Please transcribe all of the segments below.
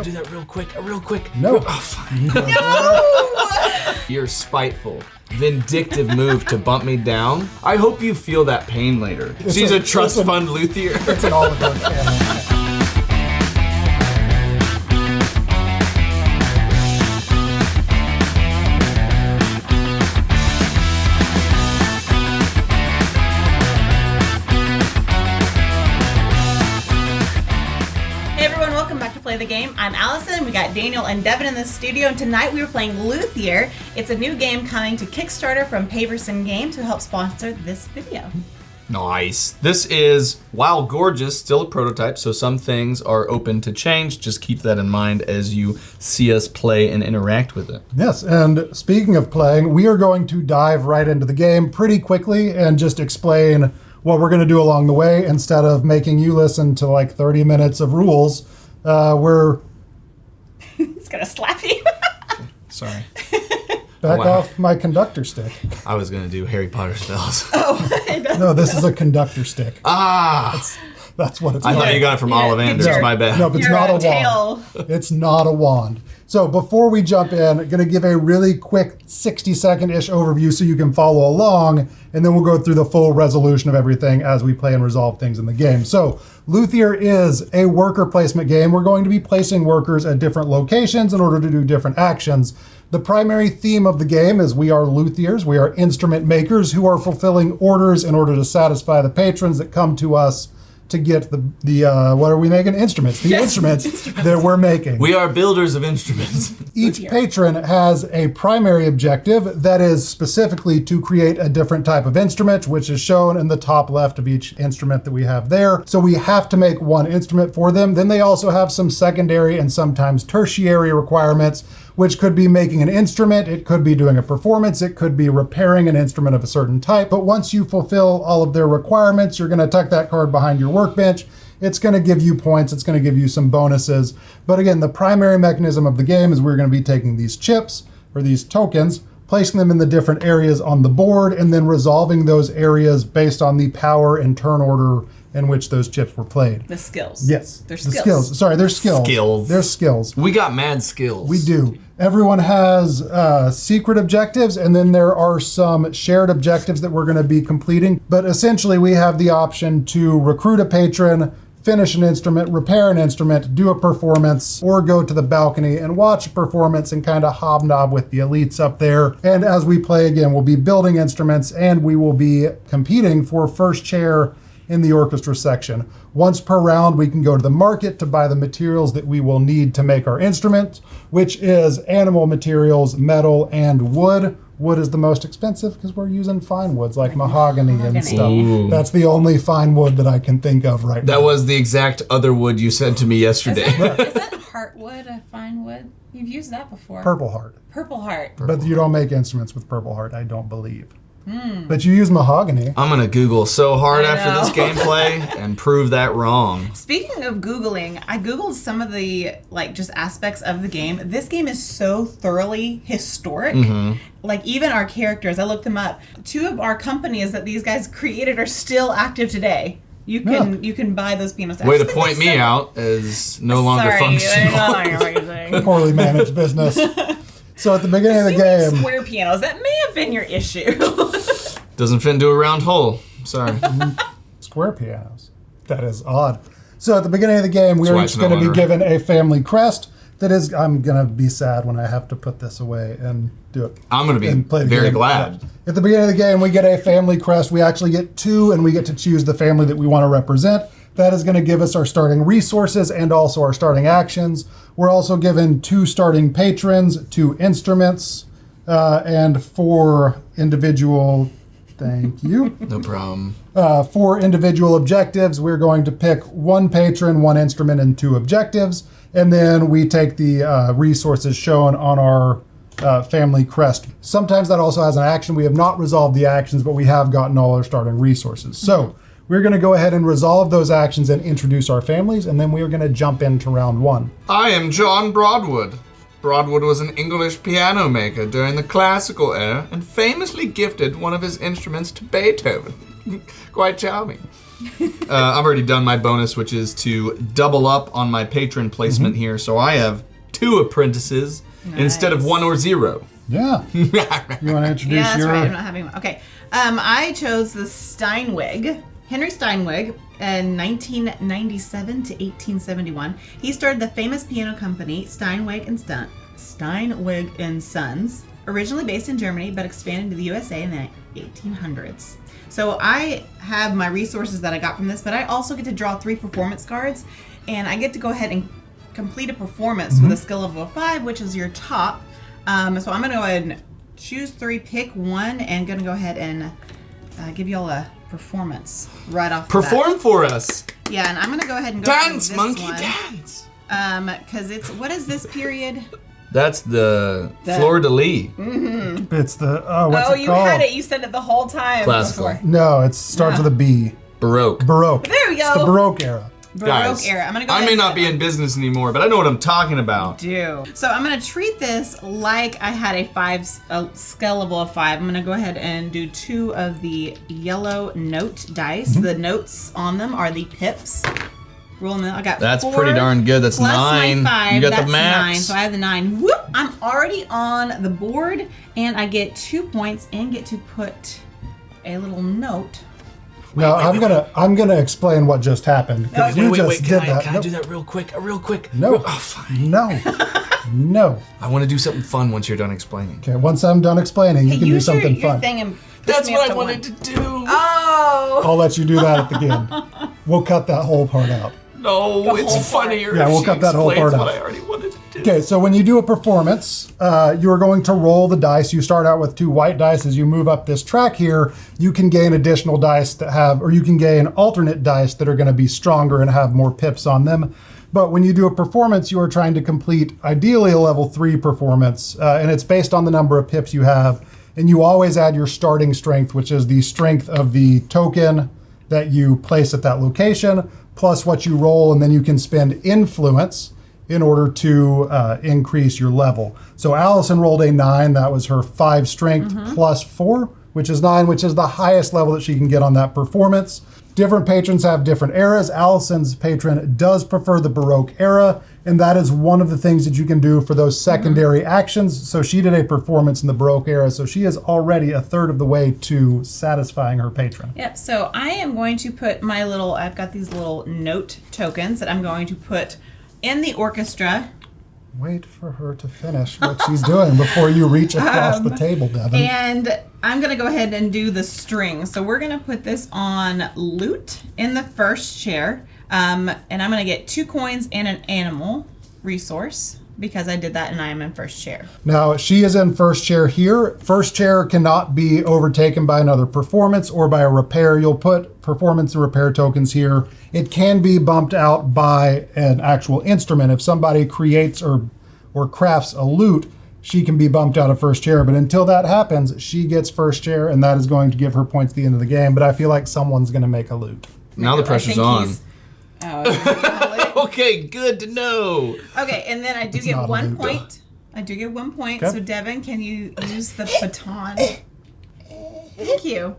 I do that real quick? No. Oh, fine. No! Your spiteful, vindictive move to bump me down. I hope you feel that pain later. She's a trust fund Luthier. It's an oligarch family. Play the Game. I'm Alison. We got Daniel and Devon in the studio, and tonight we are playing Luthier. It's a new game coming to Kickstarter from Paverson Games, who helped sponsor this video. Nice. This is, while gorgeous, still a prototype, so some things are open to change. Just keep that in mind as you see us play and interact with it. Yes, and speaking of playing, we are going to dive right into the game pretty quickly and just explain what we're going to do along the way instead of making you listen to like 30 minutes of rules. He's gonna slap you. Sorry. Back off my conductor stick. I was gonna do Harry Potter spells. No, this is a conductor stick. That's what it's I thought you got it from Ollivanders, my bad. No, but it's not a wand. It's not a wand. So before we jump in, I'm going to give a really quick 60-second-ish overview so you can follow along, and then we'll go through the full resolution of everything as we play and resolve things in the game. So Luthier is a worker placement game. We're going to be placing workers at different locations in order to do different actions. The primary theme of the game is we are luthiers. We are instrument makers who are fulfilling orders in order to satisfy the patrons that come to us to get the what are we making? Instruments. The instruments that we're making. We are builders of instruments. Each patron has a primary objective that is specifically to create a different type of instrument, which is shown in the top left of each instrument that we have there. So we have to make one instrument for them. Then they also have some secondary and sometimes tertiary requirements, which could be making an instrument, it could be doing a performance, it could be repairing an instrument of a certain type. But once you fulfill all of their requirements, you're going to tuck that card behind your workbench. It's going to give you points, it's going to give you some bonuses. But again, the primary mechanism of the game is we're going to be taking these chips, or these tokens, placing them in the different areas on the board, and then resolving those areas based on the power and turn order in which those chips were played. The skills. Yes. They're skills. Sorry, they're skills. Skills. They're skills. We got mad skills. We do. Everyone has secret objectives, and then there are some shared objectives that we're going to be completing. But essentially, we have the option to recruit a patron, finish an instrument, repair an instrument, do a performance, or go to the balcony and watch a performance and kind of hobnob with the elites up there. And as we play again, we'll be building instruments, and we will be competing for first chair in the orchestra section. Once per round, we can go to the market to buy the materials that we will need to make our instrument, which is animal materials, metal, and wood. Wood is the most expensive because we're using fine woods like mahogany and stuff. Ooh. That's the only fine wood that I can think of right now. That was the exact other wood you said to me yesterday. Isn't heartwood a fine wood? You've used that before. Purple heart. Purple heart. But you don't make instruments with purple heart, I don't believe. But you use mahogany. I'm gonna Google so hard after this gameplay and prove that wrong. Speaking of Googling, I Googled some of the just aspects of the game. This game is so thoroughly historic. Like even our characters, I looked them up. 2 of our companies that these guys created are still active today. You can buy those pianos. Way to point me out as no longer functional. Poorly managed business. So at the beginning of the game... Square pianos, that may have been your issue. Doesn't fit into a round hole. Sorry. Square pianos. That is odd. So at the beginning of the game, we're each going to be given a family crest. That is, I'm going to be sad when I have to put this away and do it. I'm going to be very glad. At the beginning of the game, we get a family crest. We actually get 2, and we get to choose the family that we want to represent. That is going to give us our starting resources and also our starting actions. We're also given 2 starting patrons, 2 instruments, and 4 individual... Thank you. No problem. 4 individual objectives. We're going to pick 1 patron, 1 instrument, and 2 objectives. And then we take the resources shown on our family crest. Sometimes that also has an action. We have not resolved the actions, but we have gotten all our starting resources. So we're going to go ahead and resolve those actions and introduce our families, and then we are going to jump into round 1. I am John Broadwood. Broadwood was an English piano maker during the classical era and famously gifted one of his instruments to Beethoven. Quite charming. I've already done my bonus, which is to double up on my patron placement here. So I have 2 apprentices instead of 1 or 0. Yeah. You want to introduce Yeah, that's your... right. I'm not having one. Okay. I chose the Steinweg, Henry Steinweg, in 1997 to 1871. He started the famous piano company Steinweg and Sons, originally based in Germany, but expanded to the USA in the 1800s. So I have my resources that I got from this, but I also get to draw 3 performance cards, and I get to go ahead and complete a performance with a skill level of 5, which is your top. So I'm going to go ahead and choose 3, pick 1, and going to go ahead and give y'all a performance right off the Perform bat. for us. Yeah, and I'm going to go ahead and go Dance, through this monkey, one. dance. Because it's, what is this period? That's the fleur-de-lis. It's the... Oh, what's it you called? had it. You said it the whole time. Classical. before. No, it starts with a B. Baroque. Baroque. There we go. It's the Baroque era. Baroque Guys, era. I'm gonna go I ahead may and not be in business anymore, but I know what I'm talking about. do. So I'm gonna treat this like I had a skill level of 5. I'm gonna go ahead and do 2 of the yellow note dice. The notes on them are the pips. Rolling them. I got That's 4 pretty darn good. That's plus 9. My 5. You got That's the max. 9. So I have the 9. Whoop! I'm already on the board, and I get 2 points and get to put a little note. Now I'm gonna explain what just happened because you just did that. Can I do that real quick? Real quick. No. Oh, fine. No. I want to do something fun once you're done explaining. Okay, once I'm done explaining, you can do something your fun. Thing and push That's me what up I to wanted 1. to do. Oh! I'll let you do that at the end. We'll cut that whole part out. No, whole it's part. funnier. Yeah, if we'll she cut that whole explains part what out. I already wanted to do. Okay, so when you do a performance, you're going to roll the dice. You start out with 2 white dice. As you move up this track here, you can gain additional dice that have, or you can gain alternate dice that are going to be stronger and have more pips on them. But when you do a performance, you are trying to complete ideally a level 3 performance, and it's based on the number of pips you have. And you always add your starting strength, which is the strength of the token that you place at that location, plus what you roll, and then you can spend influence in order to increase your level. So Alison rolled a 9. That was her 5 strength plus 4, which is 9, which is the highest level that she can get on that performance. Different patrons have different eras. Alison's patron does prefer the Baroque era, and that is one of the things that you can do for those secondary actions. So she did a performance in the Baroque era, so she is already a third of the way to satisfying her patron. Yep, so I am going to put my little, I've got these little note tokens that I'm going to put in the orchestra. Wait for her to finish what she's doing before you reach across the table, Devon. And I'm going to go ahead and do the string. So we're going to put this on lute in the first chair. And I'm going to get 2 coins and an animal resource because I did that and I am in first chair. Now, she is in first chair here. First chair cannot be overtaken by another performance or by a repair. You'll put performance and repair tokens here. It can be bumped out by an actual instrument. If somebody creates or crafts a lute, she can be bumped out of first chair. But until that happens, she gets first chair, and that is going to give her points at the end of the game. But I feel like someone's going to make a lute. Now the pressure's on. Okay, good to know. Okay, and then I do It's get not a 1 lute. point. I do get 1 point. Okay. So Devon, can you use the baton? Thank you.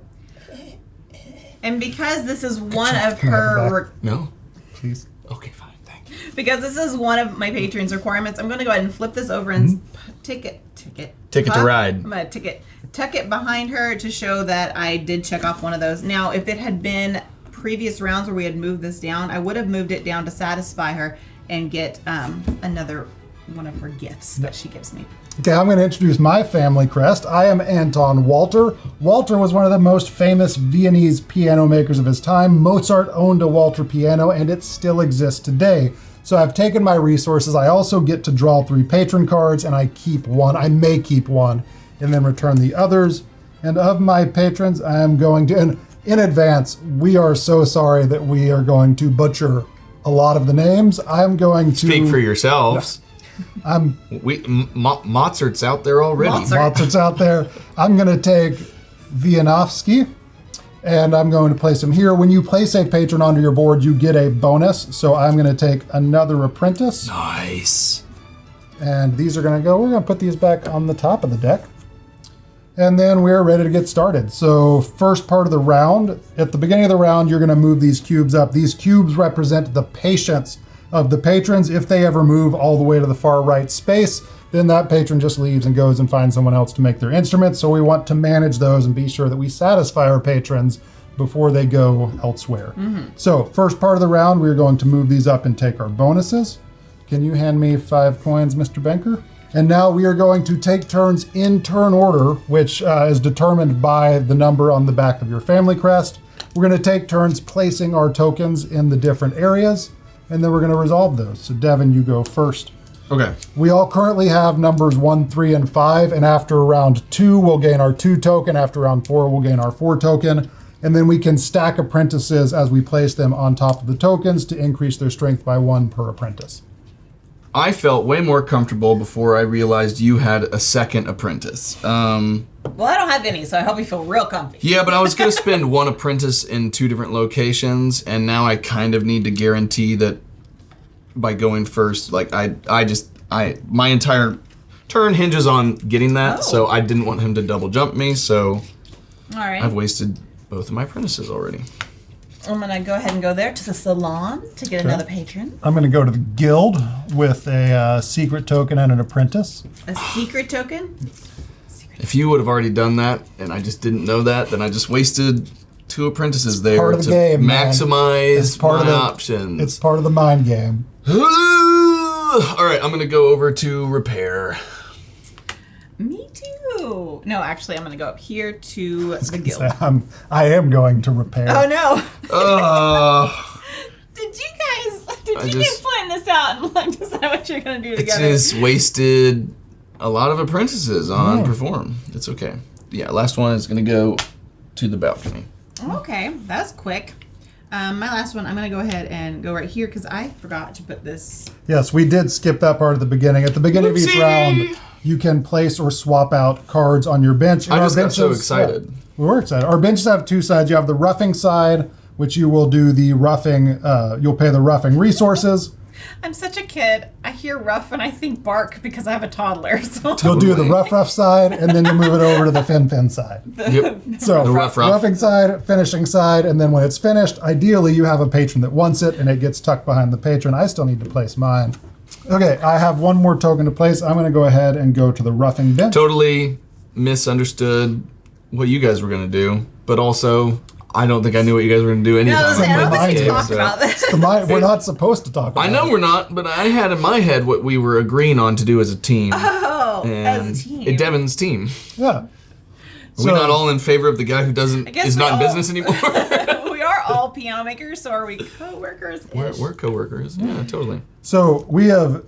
And because this is one of her, No? Please. Okay, fine. Thank you. because this is one of my patron's requirements, I'm going to go ahead and flip this over and Ticket to ride. I'm going to tuck it behind her to show that I did check off one of those. Now, if it had been previous rounds where we had moved this down, I would have moved it down to satisfy her and get another one of her gifts that she gives me. Okay, I'm going to introduce my family crest. I am Anton Walter. Walter was one of the most famous Viennese piano makers of his time. Mozart owned a Walter piano, and it still exists today. So I've taken my resources. I also get to draw 3 patron cards, and I keep 1. I may keep 1, and then return the others. And of my patrons, I am going to, and in advance, we are so sorry that we are going to butcher a lot of the names. I'm going to Speak for yourselves. Mozart's out there already. Mozart's out there. I'm going to take Vianovsky, and I'm going to place him here. When you place a patron onto your board, you get a bonus. So I'm going to take another apprentice. Nice. And these are going to go, we're going to put these back on the top of the deck. And then we're ready to get started. So first part of the round, at the beginning of the round, you're going to move these cubes up. These cubes represent the patience of the patrons. If they ever move all the way to the far right space, then that patron just leaves and goes and finds someone else to make their instruments. So we want to manage those and be sure that we satisfy our patrons before they go elsewhere. So first part of the round, we're going to move these up and take our bonuses. Can you hand me 5 coins, Mr. Banker? And now we are going to take turns in turn order, which is determined by the number on the back of your family crest. We're going to take turns placing our tokens in the different areas, and then we're going to resolve those. So Devon, you go first. Okay. We all currently have numbers 1, 3, and 5, and after round 2, we'll gain our 2 token. After round 4, we'll gain our 4 token. And then we can stack apprentices as we place them on top of the tokens to increase their strength by 1 per apprentice. I felt way more comfortable before I realized you had a second apprentice. Well, I don't have any, so I hope you feel real comfy. Yeah, but I was going to spend 1 apprentice in 2 different locations, and now I kind of need to guarantee that by going first, like my entire turn hinges on getting that, so I didn't want him to double jump me, so All right. I've wasted both of my apprentices already. I'm going to go ahead and go there to the salon to get another patron. I'm going to go to the guild with a secret token and an apprentice. A secret token? If you would have already done that, and I just didn't know that, then I just wasted 2 apprentices there part of to the game, maximize my options. It's part of the mind game. All right, I'm going to go over to repair. Me too. No, actually, I'm going to go up here to the guild. I am going to repair. Oh, no. Did you guys plan this out and like decide what you're going to do together? I just wasted a lot of apprentices on perform. It's okay. Yeah, last one is going to go to the balcony. Okay, that's quick. My last one, I'm going to go ahead and go right here because I forgot to put this. Yes, we did skip that part at the beginning. At the beginning of each round, you can place or swap out cards on your bench. And I just got so excited. Yeah, we're excited. Our benches have 2 sides. You have the roughing side, which you will do the roughing, you'll pay the roughing resources. I'm such a kid. I hear rough and I think bark because I have a toddler. So You'll do the rough side, and then you'll move it over to the fin side. Yep. So The rough. roughing side, finishing side, and then when it's finished, ideally you have a patron that wants it, and it gets tucked behind the patron. I still need to place mine. Okay, I have 1 more token to place. I'm going to go ahead and go to the roughing bench. Totally misunderstood what you guys were going to do, but also I don't think I knew what you guys were going to do anytime. No, I don't think we game, talked about this. We're not supposed to talk about I know we're not, but I had in my head what we were agreeing on to do as a team. Oh, and as a team. Devon's team. Yeah. Are we not all in favor of the guy who is not in business anymore? We are all piano makers, so are we co-workers? We're co-workers. Yeah, totally. So we have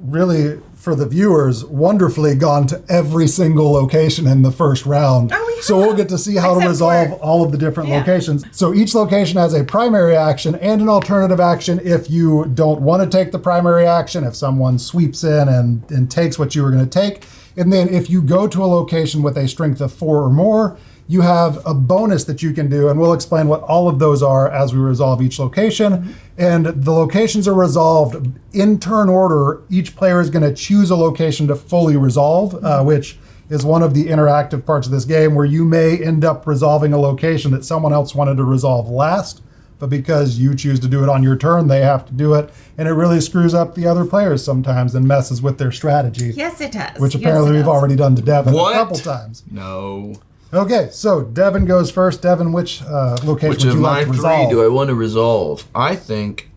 really, for the viewers, wonderfully gone to every single location in the first round. Oh, we have. So we'll get to see how to Except resolve for- all of the different locations. So each location has a primary action and an alternative action if you don't want to take the primary action, if someone sweeps in and takes what you were going to take. And then if you go to a location with a strength of 4 or more, you have a bonus that you can do, and we'll explain what all of those are as we resolve each location. And the locations are resolved in turn order. Each player is going to choose a location to fully resolve, which is one of the interactive parts of this game where you may end up resolving a location that someone else wanted to resolve last, but because you choose to do it on your turn, they have to do it. And it really screws up the other players sometimes and messes with their strategy. Yes, it does. Which apparently we've already done to Devon a couple times. No. Okay, so Devon goes first. Devon, which location Which would of you my like to 3 resolve? do I want to resolve? I think.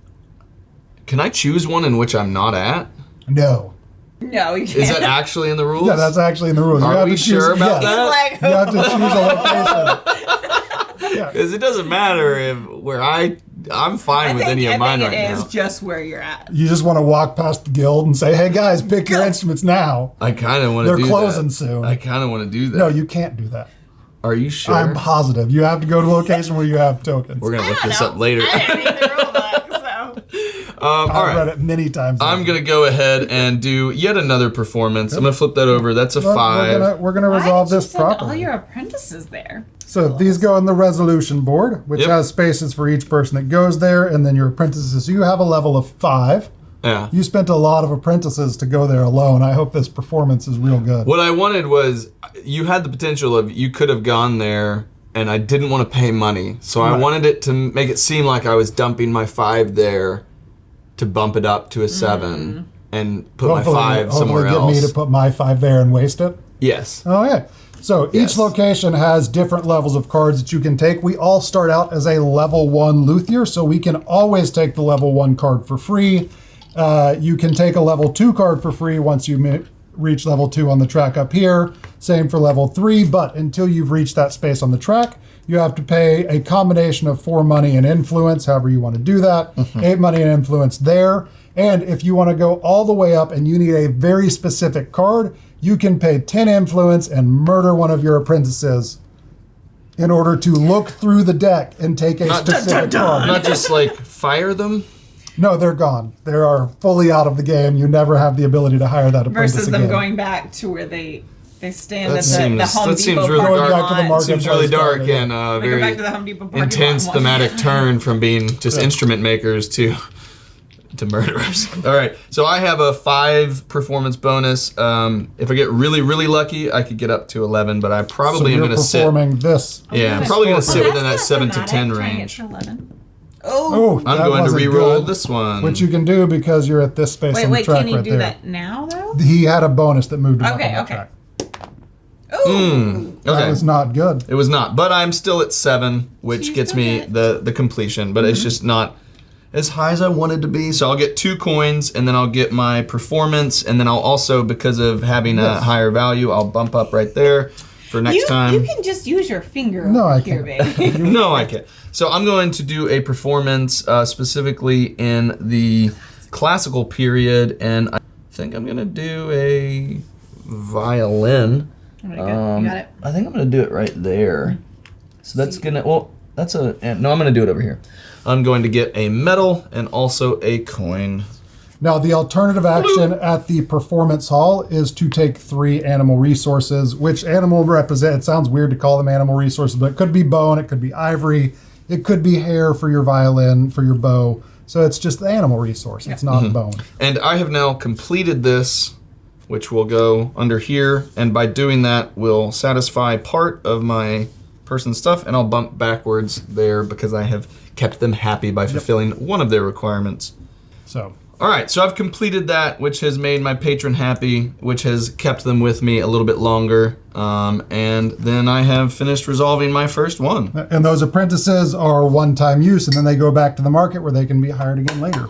Can I choose one in which I'm not at? No. No, you can't. Is that actually in the rules? Yeah, that's actually in the rules. Are you have we to choose, sure about yes. that? Like, You have to choose a location. Because it doesn't matter if I'm fine with any of mine right it now. is just where you're at. You just want to walk past the guild and say, hey guys, pick your instruments now. I kind of want to do They're that. closing soon. I kind of want to do that. No, you can't do that. Are you sure? I'm positive. You have to go to a location where you have tokens. We're going to look this up later. I didn't read the rule book, so. All I've read right. it many times. I'm going to go ahead and do yet another performance. I'm going to flip that over. That's a 5. We're gonna resolve Why did you this send all properly. your apprentices there? So these go on the resolution board, which Yep. has spaces for each person that goes there, and then your apprentices. So you have a level of 5. Yeah. You spent a lot of apprentices to go there alone. I hope this performance is real good. What I wanted was, you had the potential of, you could have gone there, and I didn't want to pay money. So I wanted it to make it seem like I was dumping my 5 there to bump it up to a 7 and put my 5 somewhere else. Hopefully get me to put my 5 there and waste it? Yes. Okay. So each location has different levels of cards that you can take. We all start out as a level 1 Luthier, so we can always take the level 1 card for free. You can take a level 2 card for free once you reach level 2 on the track up here. Same for level 3, but until you've reached that space on the track, you have to pay a combination of 4 money and influence, however you want to do that. 8 money and influence there. And if you want to go all the way up and you need a very specific card, you can pay 10 influence and murder one of your apprentices in order to look through the deck and take a specific card. Not just like fire them? No, they're gone. They are fully out of the game. You never have the ability to hire that apprentice Versus again. them going back to where they stand That at seems- the Home that Depot seems really parking dark. Going back to the lot. market. Seems really dark and They go very back to the Home Depot parking intense lot. thematic turn from being just instrument makers to murderers. All right, so I have a 5 performance bonus. If I get really, really lucky, I could get up to 11, but I probably am going to sit. performing this. Yeah, I'm nice. probably going to Oh, sit that's within that not 7 to thematic. 10 Trying to get range. to 11. Oh, I'm that going to wasn't re-roll good. this one. Which you can do because you're at this space on the Wait, track can you right do there. that now, though? He had a bonus that moved him up on Okay, the okay. track. Ooh. That Okay. was not good. It was not, but I'm still at 7, which you gets still me get- the completion, but it's just not as high as I wanted to be. So I'll get 2 coins, and then I'll get my performance, and then I'll also, because of having a higher value, I'll bump up right there for next time. You can just use your finger No, I here, can't. baby. No, I can't. So I'm going to do a performance specifically in the classical period, and I think I'm going to do a violin. Really good. You got it. I think I'm going to do it right there. So that's going to, no, I'm going to do it over here. I'm going to get a medal and also a coin. Now, the alternative action at the performance hall is to take 3 animal resources. Which animal represent? It sounds weird to call them animal resources, but it could be bone, it could be ivory, it could be hair for your violin, for your bow. So it's just the animal resource. It's not bone. And I have now completed this, which will go under here, and by doing that will satisfy part of my person's stuff, and I'll bump backwards there because I have kept them happy by fulfilling one of their requirements. So All right, so I've completed that, which has made my patron happy, which has kept them with me a little bit longer, and then I have finished resolving my first one. And those apprentices are one-time use, and then they go back to the market where they can be hired again later.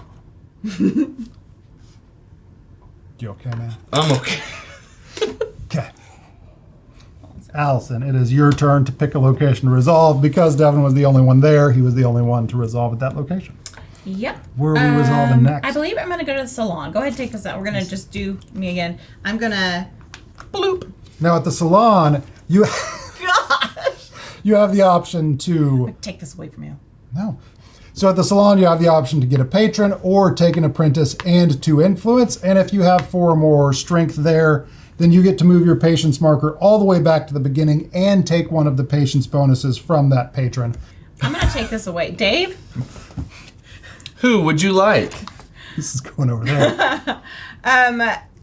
You okay, man? I'm okay. Okay. Alison, it is your turn to pick a location to resolve. Because Devon was the only one there, he was the only one to resolve at that location. Yep. Where are we resolving next? I believe I'm going to go to the salon. Go ahead and take us out. We're going to just do me again. I'm going to bloop. Now at the salon, you Gosh. you have the option to Take this away from you. no. So at the salon, you have the option to get a patron or take an apprentice and 2 influence. And if you have 4 or more strength there, then you get to move your patience marker all the way back to the beginning and take one of the patience bonuses from that patron. I'm going to take this away. Dave? Who would you like? This is going over there.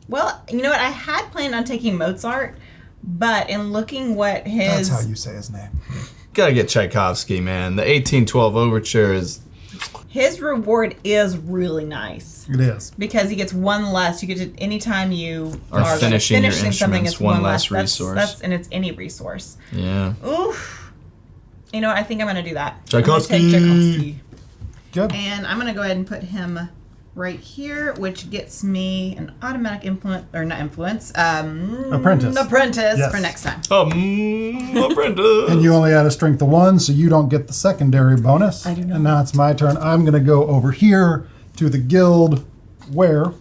Well, you know what? I had planned on taking Mozart, but in looking what That's his... how you say his name. Gotta get Tchaikovsky, man. The 1812 Overture is... His reward is really nice. It is. Because he gets 1 less. You get to, anytime you Are finishing your something, instruments, it's 1 less less resource. That's and it's any resource. Yeah. Oof. You know what? I think I'm going to do that. Tchaikovsky. I'm gonna take Tchaikovsky. Good. And I'm going to go ahead and put him right here, which gets me an automatic apprentice. Apprentice Yes. for next time. Apprentice. And you only add a strength of 1, so you don't get the secondary bonus. I do not. And now it's my turn. I'm going to go over here to the guild where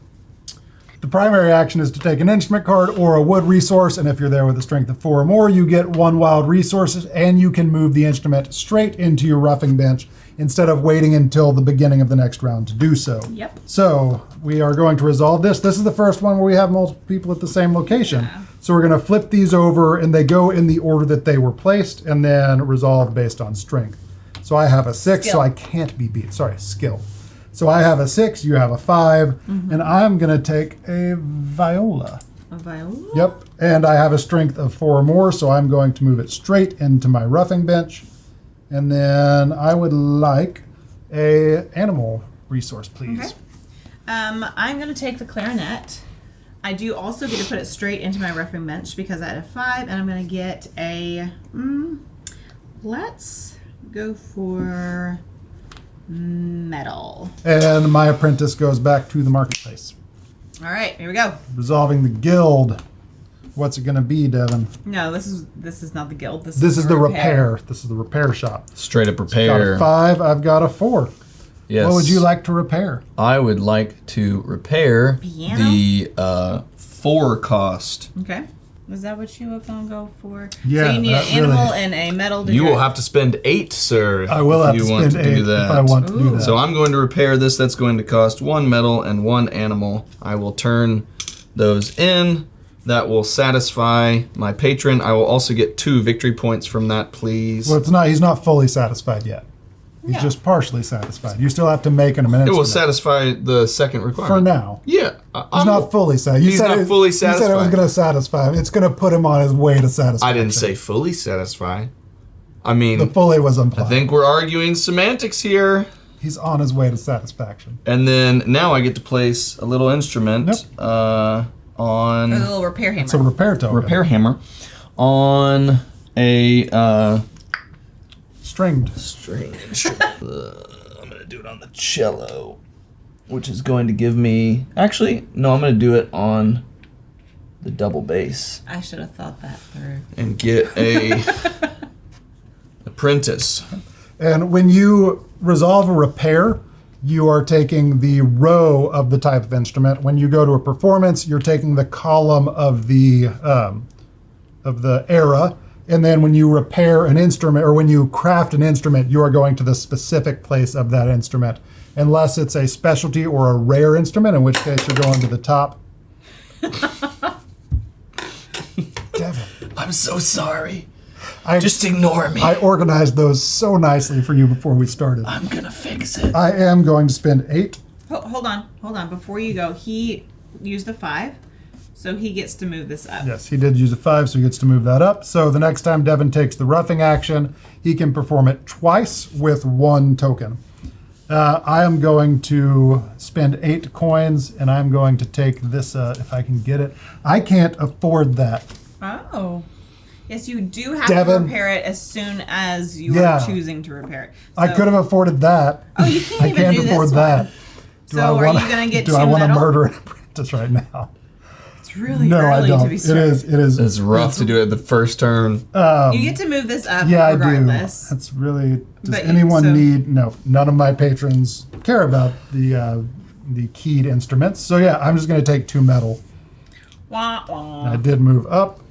the primary action is to take an instrument card or a wood resource, and if you're there with a strength of 4 or more, you get 1 wild resource, and you can move the instrument straight into your roughing bench instead of waiting until the beginning of the next round to do so. Yep. So we are going to resolve this. This is the first one where we have multiple people at the same location. Yeah. So we're going to flip these over, and they go in the order that they were placed, and then resolve based on strength. So I have a 6, Skill. so I can't be beat. Sorry, skill. So I have a 6, you have a 5, and I'm going to take a viola. A viola? Yep, and I have a strength of 4 or more, so I'm going to move it straight into my roughing bench. And then I would like a animal resource, please. Okay. I'm going to take the clarinet. I do also get to put it straight into my roughing bench because I had a 5, and I'm going to get a... let's go for metal. And my apprentice goes back to the marketplace. All right, here we go. Resolving the guild. What's it going to be, Devon? No, this is not the guild. This This is the repair. This is the repair shop. Straight up Got repair. a 5, I've got a 4. Yes. What would you like to repair? I would like to repair Piano? the 4 cost. Okay. Is that what you were going to go for? Yeah, So you need an that animal really- and a metal. You will have to spend 8, sir. I will have if to you want spend to 8 do that. if I want to do Ooh. that. So I'm going to repair this. That's going to cost 1 metal and 1 animal. I will turn those in. That will satisfy my patron. I will also get 2 victory points from that, please. Well, it's not. He's not fully satisfied yet. He's Yeah. just partially satisfied. You still have to make an amendment. It will satisfy the second requirement. for now. Yeah. He's not fully satisfied. He's not fully You said it was satisfied. going to satisfy him. It's going to put him on his way to satisfaction. I didn't say fully satisfy. I mean, The fully was I implied. think we're arguing semantics here. He's on his way to satisfaction. And then now I get to place a little instrument Yep. on a little repair hammer. It's a repair token. repair hammer on a Stringed. string instrument. I'm gonna do it on the cello, which is going to give me. Actually, no, I'm gonna do it on the double bass I should have thought that through. and get a apprentice. And when you resolve a repair, you are taking the row of the type of instrument. When you go to a performance, you're taking the column of the era. And then when you repair an instrument, or when you craft an instrument, you are going to the specific place of that instrument. Unless it's a specialty or a rare instrument, in which case you're going to the top. Devon. I'm so sorry. I Just ignore me. I organized those so nicely for you before we started. I'm gonna fix it. I am going to spend 8. Hold on. Before you go, he used a 5, so he gets to move this up. Yes, he did use a 5, so he gets to move that up. So the next time Devon takes the roughing action, he can perform it twice with 1 token. I am going to spend 8 coins, and I'm going to take this, if I can get it. I can't afford that. Oh. Yes, you do have Devon. to repair it as soon as you Yeah. are choosing to repair it. I So- could have afforded that. Oh, you can't I even can't do this afford that. one. So are you going to get Do 2 I want to metal? murder an apprentice right now? It's really No, I early don't. to be It starting. is. It's rough to do it the first turn. You get to move this up Yeah, regardless. I do. That's really. Does But- anyone so- need? No, none of my patrons care about the keyed instruments. So yeah, I'm just going to take 2 metal. Wah, wah. I did move up,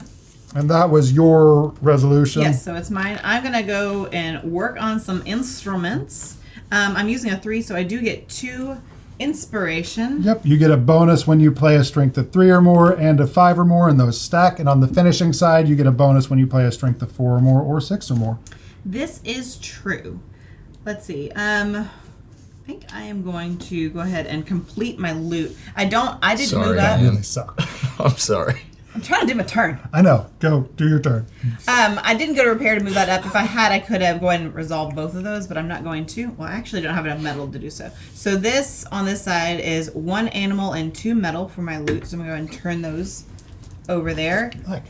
and that was your resolution. Yes, so it's mine. I'm going to go and work on some instruments. I'm using a 3, so I do get 2 inspiration. Yep. You get a bonus when you play a strength of 3 or more and a 5 or more, and those stack. And on the finishing side, you get a bonus when you play a strength of 4 or more or 6 or more. This is true. Let's see. I think I am going to go ahead and complete my loot. I didn't Sorry, move up. man. Really suck. I'm sorry. I'm trying to do my turn. I know. Go do your turn. I didn't go to repair to move that up. If I had, I could have go ahead and resolved both of those, but I'm not going to. Well, I actually don't have enough metal to do so. So this, on this side, is 1 animal and 2 metal for my loot. So I'm going to go ahead and turn those over there. Like.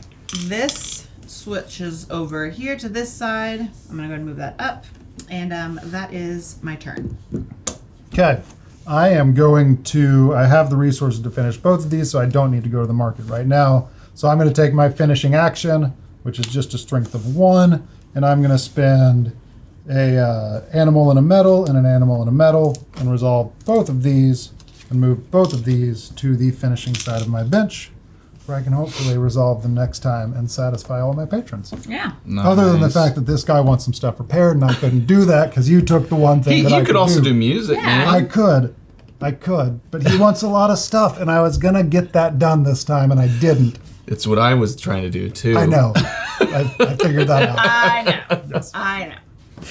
This switches over here to this side. I'm going to go ahead and move that up. And that is my turn. Okay. I am going to, I have the resources to finish both of these, so I don't need to go to the market right now. So I'm going to take my finishing action, which is just a strength of 1, and I'm going to spend a animal and a metal and an animal and a metal and resolve both of these and move both of these to the finishing side of my bench, where I can hopefully resolve them next time and satisfy all my patrons. Yeah. Other than the Nice. fact that this guy wants some stuff repaired, and I couldn't do that because you took the one thing that I You could also do music, Yeah. man. I could, but he wants a lot of stuff, and I was gonna get that done this time, and I didn't. It's what I was trying to do too. I know. I figured that out. I know. I know.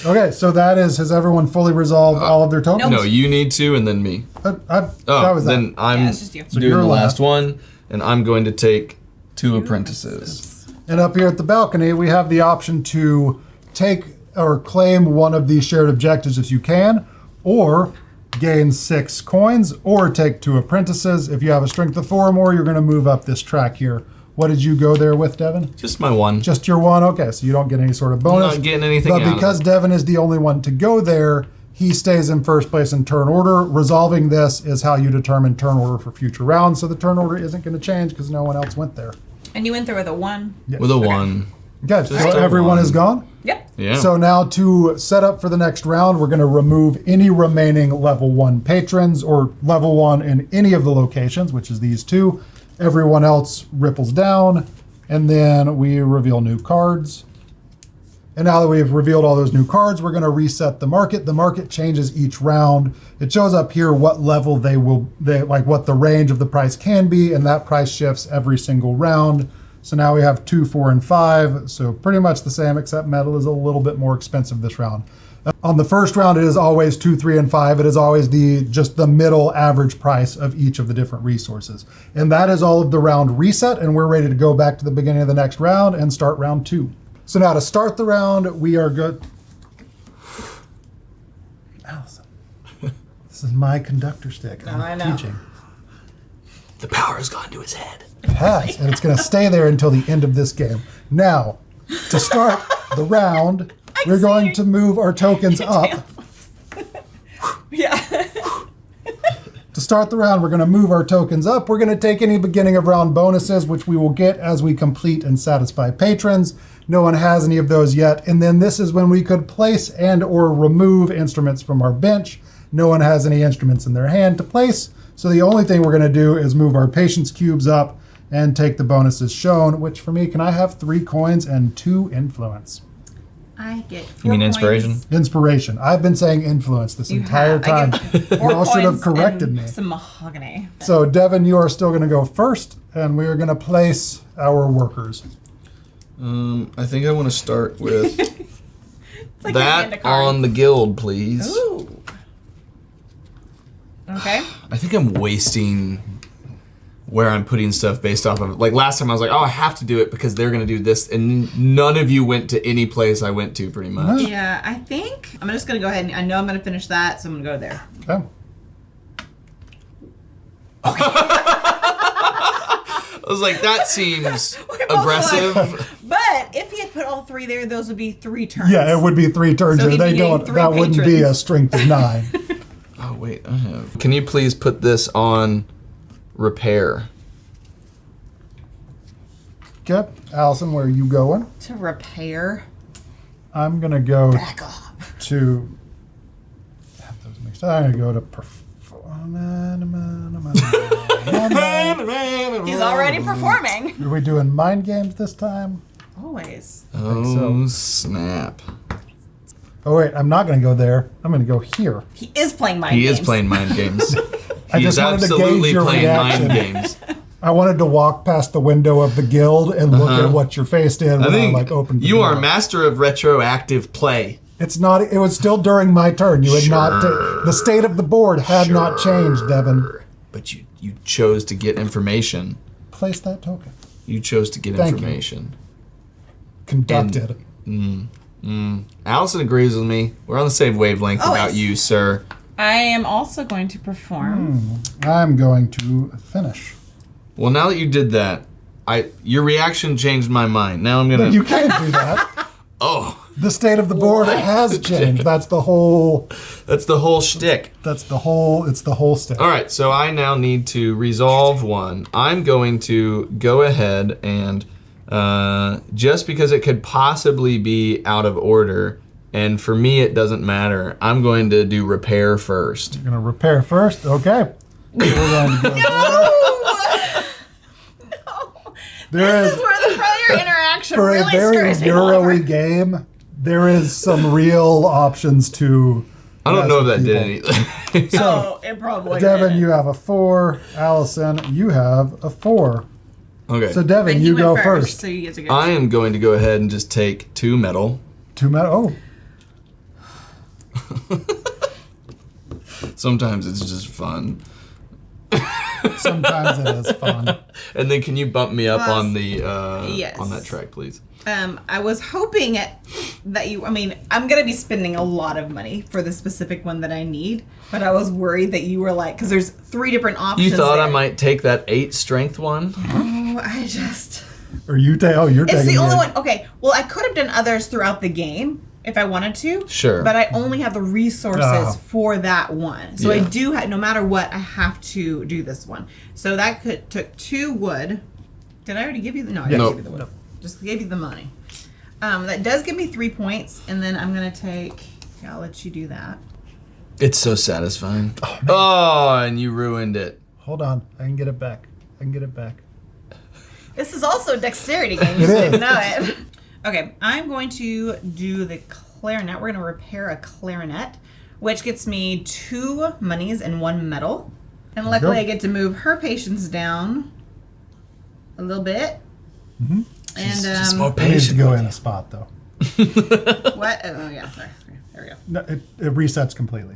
Okay, so has everyone fully resolved all of their tokens? No, you need to, and then me. That was then that. I'm it's just you. doing you're the last. last one, and I'm going to take 2 apprentices. And up here at the balcony, we have the option to take or claim one of these shared objectives if you can, or gain 6 coins, or take 2 apprentices. If you have a strength of 4 or more, you're going to move up this track here. What did you go there with, Devon? Just my one. Just your one? Okay, so you don't get any sort of bonus. I'm not getting anything But out because of it. Devon is the only one to go there, he stays in first place in turn order. Resolving this is how you determine turn order for future rounds. So the turn order isn't going to change because no one else went there. And you went there with a 1. Yes. With a 1. Okay, so a everyone one. is gone? Yep. Yeah. So now to set up for the next round, we're going to remove any remaining level 1 patrons or level 1 in any of the locations, which is these 2. Everyone else ripples down, and then we reveal new cards. And now that we've revealed all those new cards, we're going to reset the market. The market changes each round. It shows up here what level they what the range of the price can be, and that price shifts every single round. So now we have 2, 4, and 5. So pretty much the same, except metal is a little bit more expensive this round. On the first round, it is always 2, 3, and 5. It is always just the middle average price of each of the different resources. And that is all of the round reset, and we're ready to go back to the beginning of the next round and start round 2. So now to start the round, we are good. Alison, this is my conductor stick. I'm I know. teaching. The power has gone to his head. It has, and it's going to stay there until the end of this game. Now, to start the round, we're going to move our tokens up. Yeah. To start the round, we're going to move our tokens up. We're going to take any beginning of round bonuses, which we will get as we complete and satisfy patrons. No one has any of those yet. And then this is when we could place and or remove instruments from our bench. No one has any instruments in their hand to place. So the only thing we're going to do is move our patience cubes up and take the bonuses shown, which for me, can I have 3 coins and 2 influence? I get 4 You mean points. inspiration? Inspiration. I've been saying influence this You entire have. time. I get 4 Y'all should have points corrected and me. some mahogany. So Devon, you are still going to go first, and we are going to place our workers. I think I want to start with It's like that on the guild, please. Ooh. Okay. I think I'm wasting where I'm putting stuff based off of. Like last time I was like, oh, I have to do it because they're going to do this. And none of you went to any place I went to pretty much. Yeah, I think I'm just going to go ahead and I know I'm going to finish that, so I'm going to go there. Okay. I was like, that seems aggressive. But if he had put all 3 there, those would be 3 turns. Yeah, it would be 3 turns. So here. he'd be They don't. getting 3 That wouldn't be a patrons. strength of 9. Oh, wait. I have. Can you please put this on repair? Okay, Allison, where are you going? To repair. I'm gonna go Back off. to. Have those mixed up. I'm gonna go to perform. He's already performing. Are we doing mind games this time? Always. Oh, so. snap. Oh wait, I'm not gonna go there. I'm gonna go here. He is playing mind He games. is playing mind games. I He just is wanted to absolutely gauge your playing reaction. mind games. I wanted to walk past the window of the guild and look at what your face did when I opened the you door. are master of retroactive play. It's not. It was still during my turn. You had not. The state of the board had not changed, Devon. But you chose to get information. Place that token. You chose to get Thank you. information. Conducted. Alison agrees with me. We're on the same wavelength Always. about you, sir. I am also going to perform. I'm going to finish. Well, now that you did that, your reaction changed my mind. Now I'm gonna. You can't do that. Oh, The state of the board has changed. That's the whole. that's the whole shtick. That's the whole. It's the whole state. All right, so I now need to resolve one. I'm going to go ahead and just because it could possibly be out of order, and for me it doesn't matter, I'm going to do repair first. You're gonna repair first. Okay. We're going to go there. This is where the player interaction For really a very screws me Euro-y over. game, there is some real options to. I don't know if that people. did anything. Oh, it probably Devon, did. you have a 4. Allison, you have a 4. Okay. So Devon, But he you went go first, first. so you get to go. I am going to go ahead and just take 2 metal. 2 metal. Oh, Sometimes it's just fun. Sometimes it is fun. And then can you bump me up on the Yes. on that track, please? I was hoping that you. I mean, I'm gonna be spending a lot of money for the specific one that I need, but I was worried that you were like, because there's 3 different options. You thought there. I might take that 8 strength one? Oh, I just. Or you take? Oh, you're taking. It's the only it. one. Okay. Well, I could have done others throughout the game if I wanted to. Sure. But I only have the resources for that one, so I Yeah. do. No matter what, I have to do this one. So that took 2 wood. Did I already give you the? No, I didn't Nope. give you the wood. Just gave you the money. That does give me 3 points, and then I'm gonna take. Yeah, I'll let you do that. It's so satisfying. Oh, and you ruined it. Hold on, I can get it back. This is also a dexterity game. You It just is. didn't know it. Okay, I'm going to do the clarinet. We're gonna repair a clarinet, which gets me 2 monies and 1 metal. And luckily, go. I get to move her patience down a little bit. Mm-hmm. And Just more It needs to patient. go in a spot though. what? Oh yeah, sorry. There we go. No, it resets completely.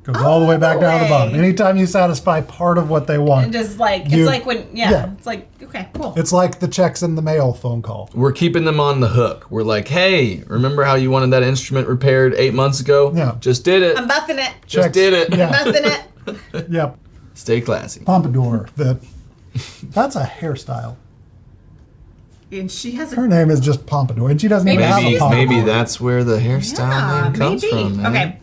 Goes all the way back down to the bottom. way. Anytime you satisfy part of what they And want, just like You- it's like when yeah. it's like okay, cool. it's like the checks in the mail phone call. We're keeping them on the hook. We're like, hey, remember how you wanted that instrument repaired 8 months ago? Yeah. Just did it. I'm buffing it. Just Checks. did it. Yeah. Buffing it. Yep. Stay classy. Pompadour. That's a hairstyle. And she has Her a name is just Pompadour, and she doesn't even have a Maybe pompadour. maybe that's where the hairstyle name comes maybe. from. Man. Okay,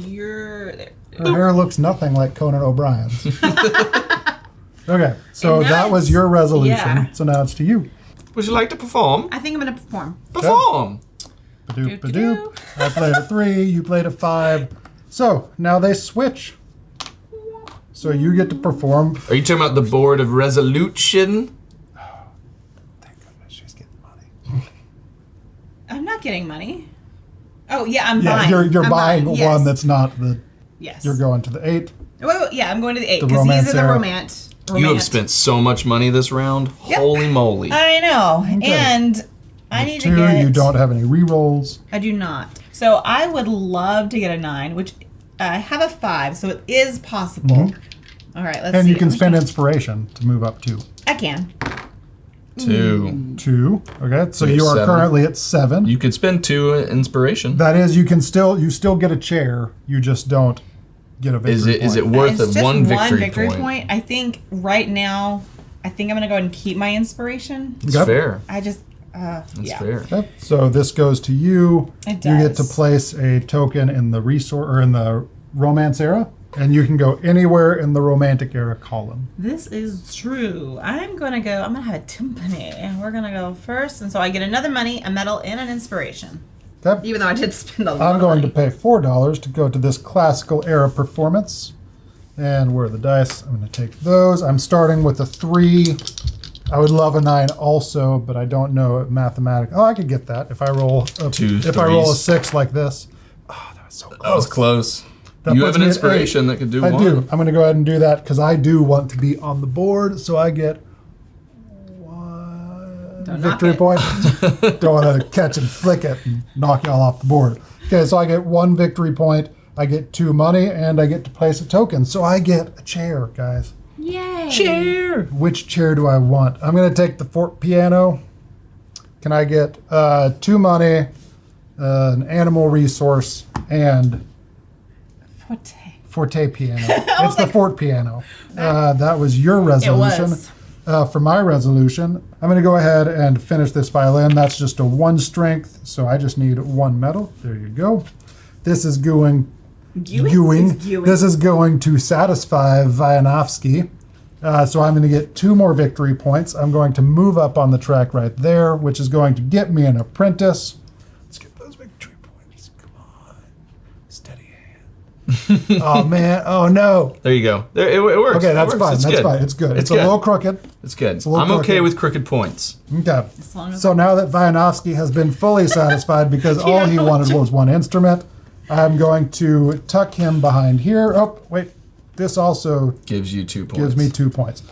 you're there. Her hair looks nothing like Conan O'Brien's. Okay, so And now that was it's- your resolution. yeah. So now it's to you. Would you like to perform? I think I'm gonna perform. Perform. Ba-doop, Doo-doo. ba-doop. I played a 3, you played a 5. So now they switch. So you get to perform. Are you talking about the board of resolution? Thank goodness she's getting money. I'm not getting money. Oh yeah, I'm Yeah, buying. you're I'm buying yes. one that's not the. Yes. You're going to the 8. Wait, yeah, I'm going to the 8 The because these romance are the era. romance. You have spent so much money this round. Yep. Holy moly. I know, Okay. and I need 2, to get. you don't have any re-rolls. I do not. So I would love to get a 9, which I have a 5, so it is possible. Mhm. All right, let's And see. you can I'm just spend gonna- inspiration to move up 2. I can. 2. 2. Okay, so You you get are 7. currently at 7. You could spend 2 inspiration. That is, you still get a chair. You just don't get a victory Is it point. worth It's a just one victory point. I think right now, I think I'm gonna go ahead and keep my inspiration. It's Yep. fair. I just, That's yeah. fair. Okay, so this goes to you. It You get to does. place a token in the resource or in the romance era, and you can go anywhere in the romantic era column. This is true. I'm gonna have a timpani, and we're gonna go first, and so I get another money, a medal, and an inspiration. Okay. Even though I did spend a lot. I'm of going to money. pay $4 to go to this classical era performance. And where are the dice? I'm going to take those. I'm starting with a 3. I would love a 9 also, but I don't know mathematics. Oh, I could get that if I roll. Two if I roll a threes. 6 like this. Oh, that was so close. That was close. That You puts have an me at inspiration 8. that could do I one. do. I'm going to go ahead and do that because I do want to be on the board. So I get 1 Don't knock victory it. point. Don't want to catch and flick it and knock y'all off the board. Okay, so I get 1 victory point. I get 2 money, and I get to place a token. So I get a chair, guys. Yay! Chair. Which chair do I want? I'm going to take the Fort Piano. Can I get 2 money, an animal resource, and Forte. Forte piano? It's the Fort Piano. That was your It resolution. was. For my resolution, I'm going to go ahead and finish this violin. That's just a 1 strength, so I just need 1 medal. There you go. This is going. Gewing? This is going to satisfy Vianovsky. So I'm going to get 2 more victory points. I'm going to move up on the track right there, which is going to get me an apprentice. Let's get those victory points. Come on. Steady hand. Oh, man. Oh, no. There you go. There, it works. Okay, It that's works. fine. It's That's good. fine. It's good. It's a good. little crooked. It's good. a little I'm okay crooked. with crooked points. Okay. long as- So now that Vianovsky has been fully satisfied because all he wanted was 1 instrument, I'm going to tuck him behind here. Oh, wait. This also Gives you 2 points. gives me 2 points.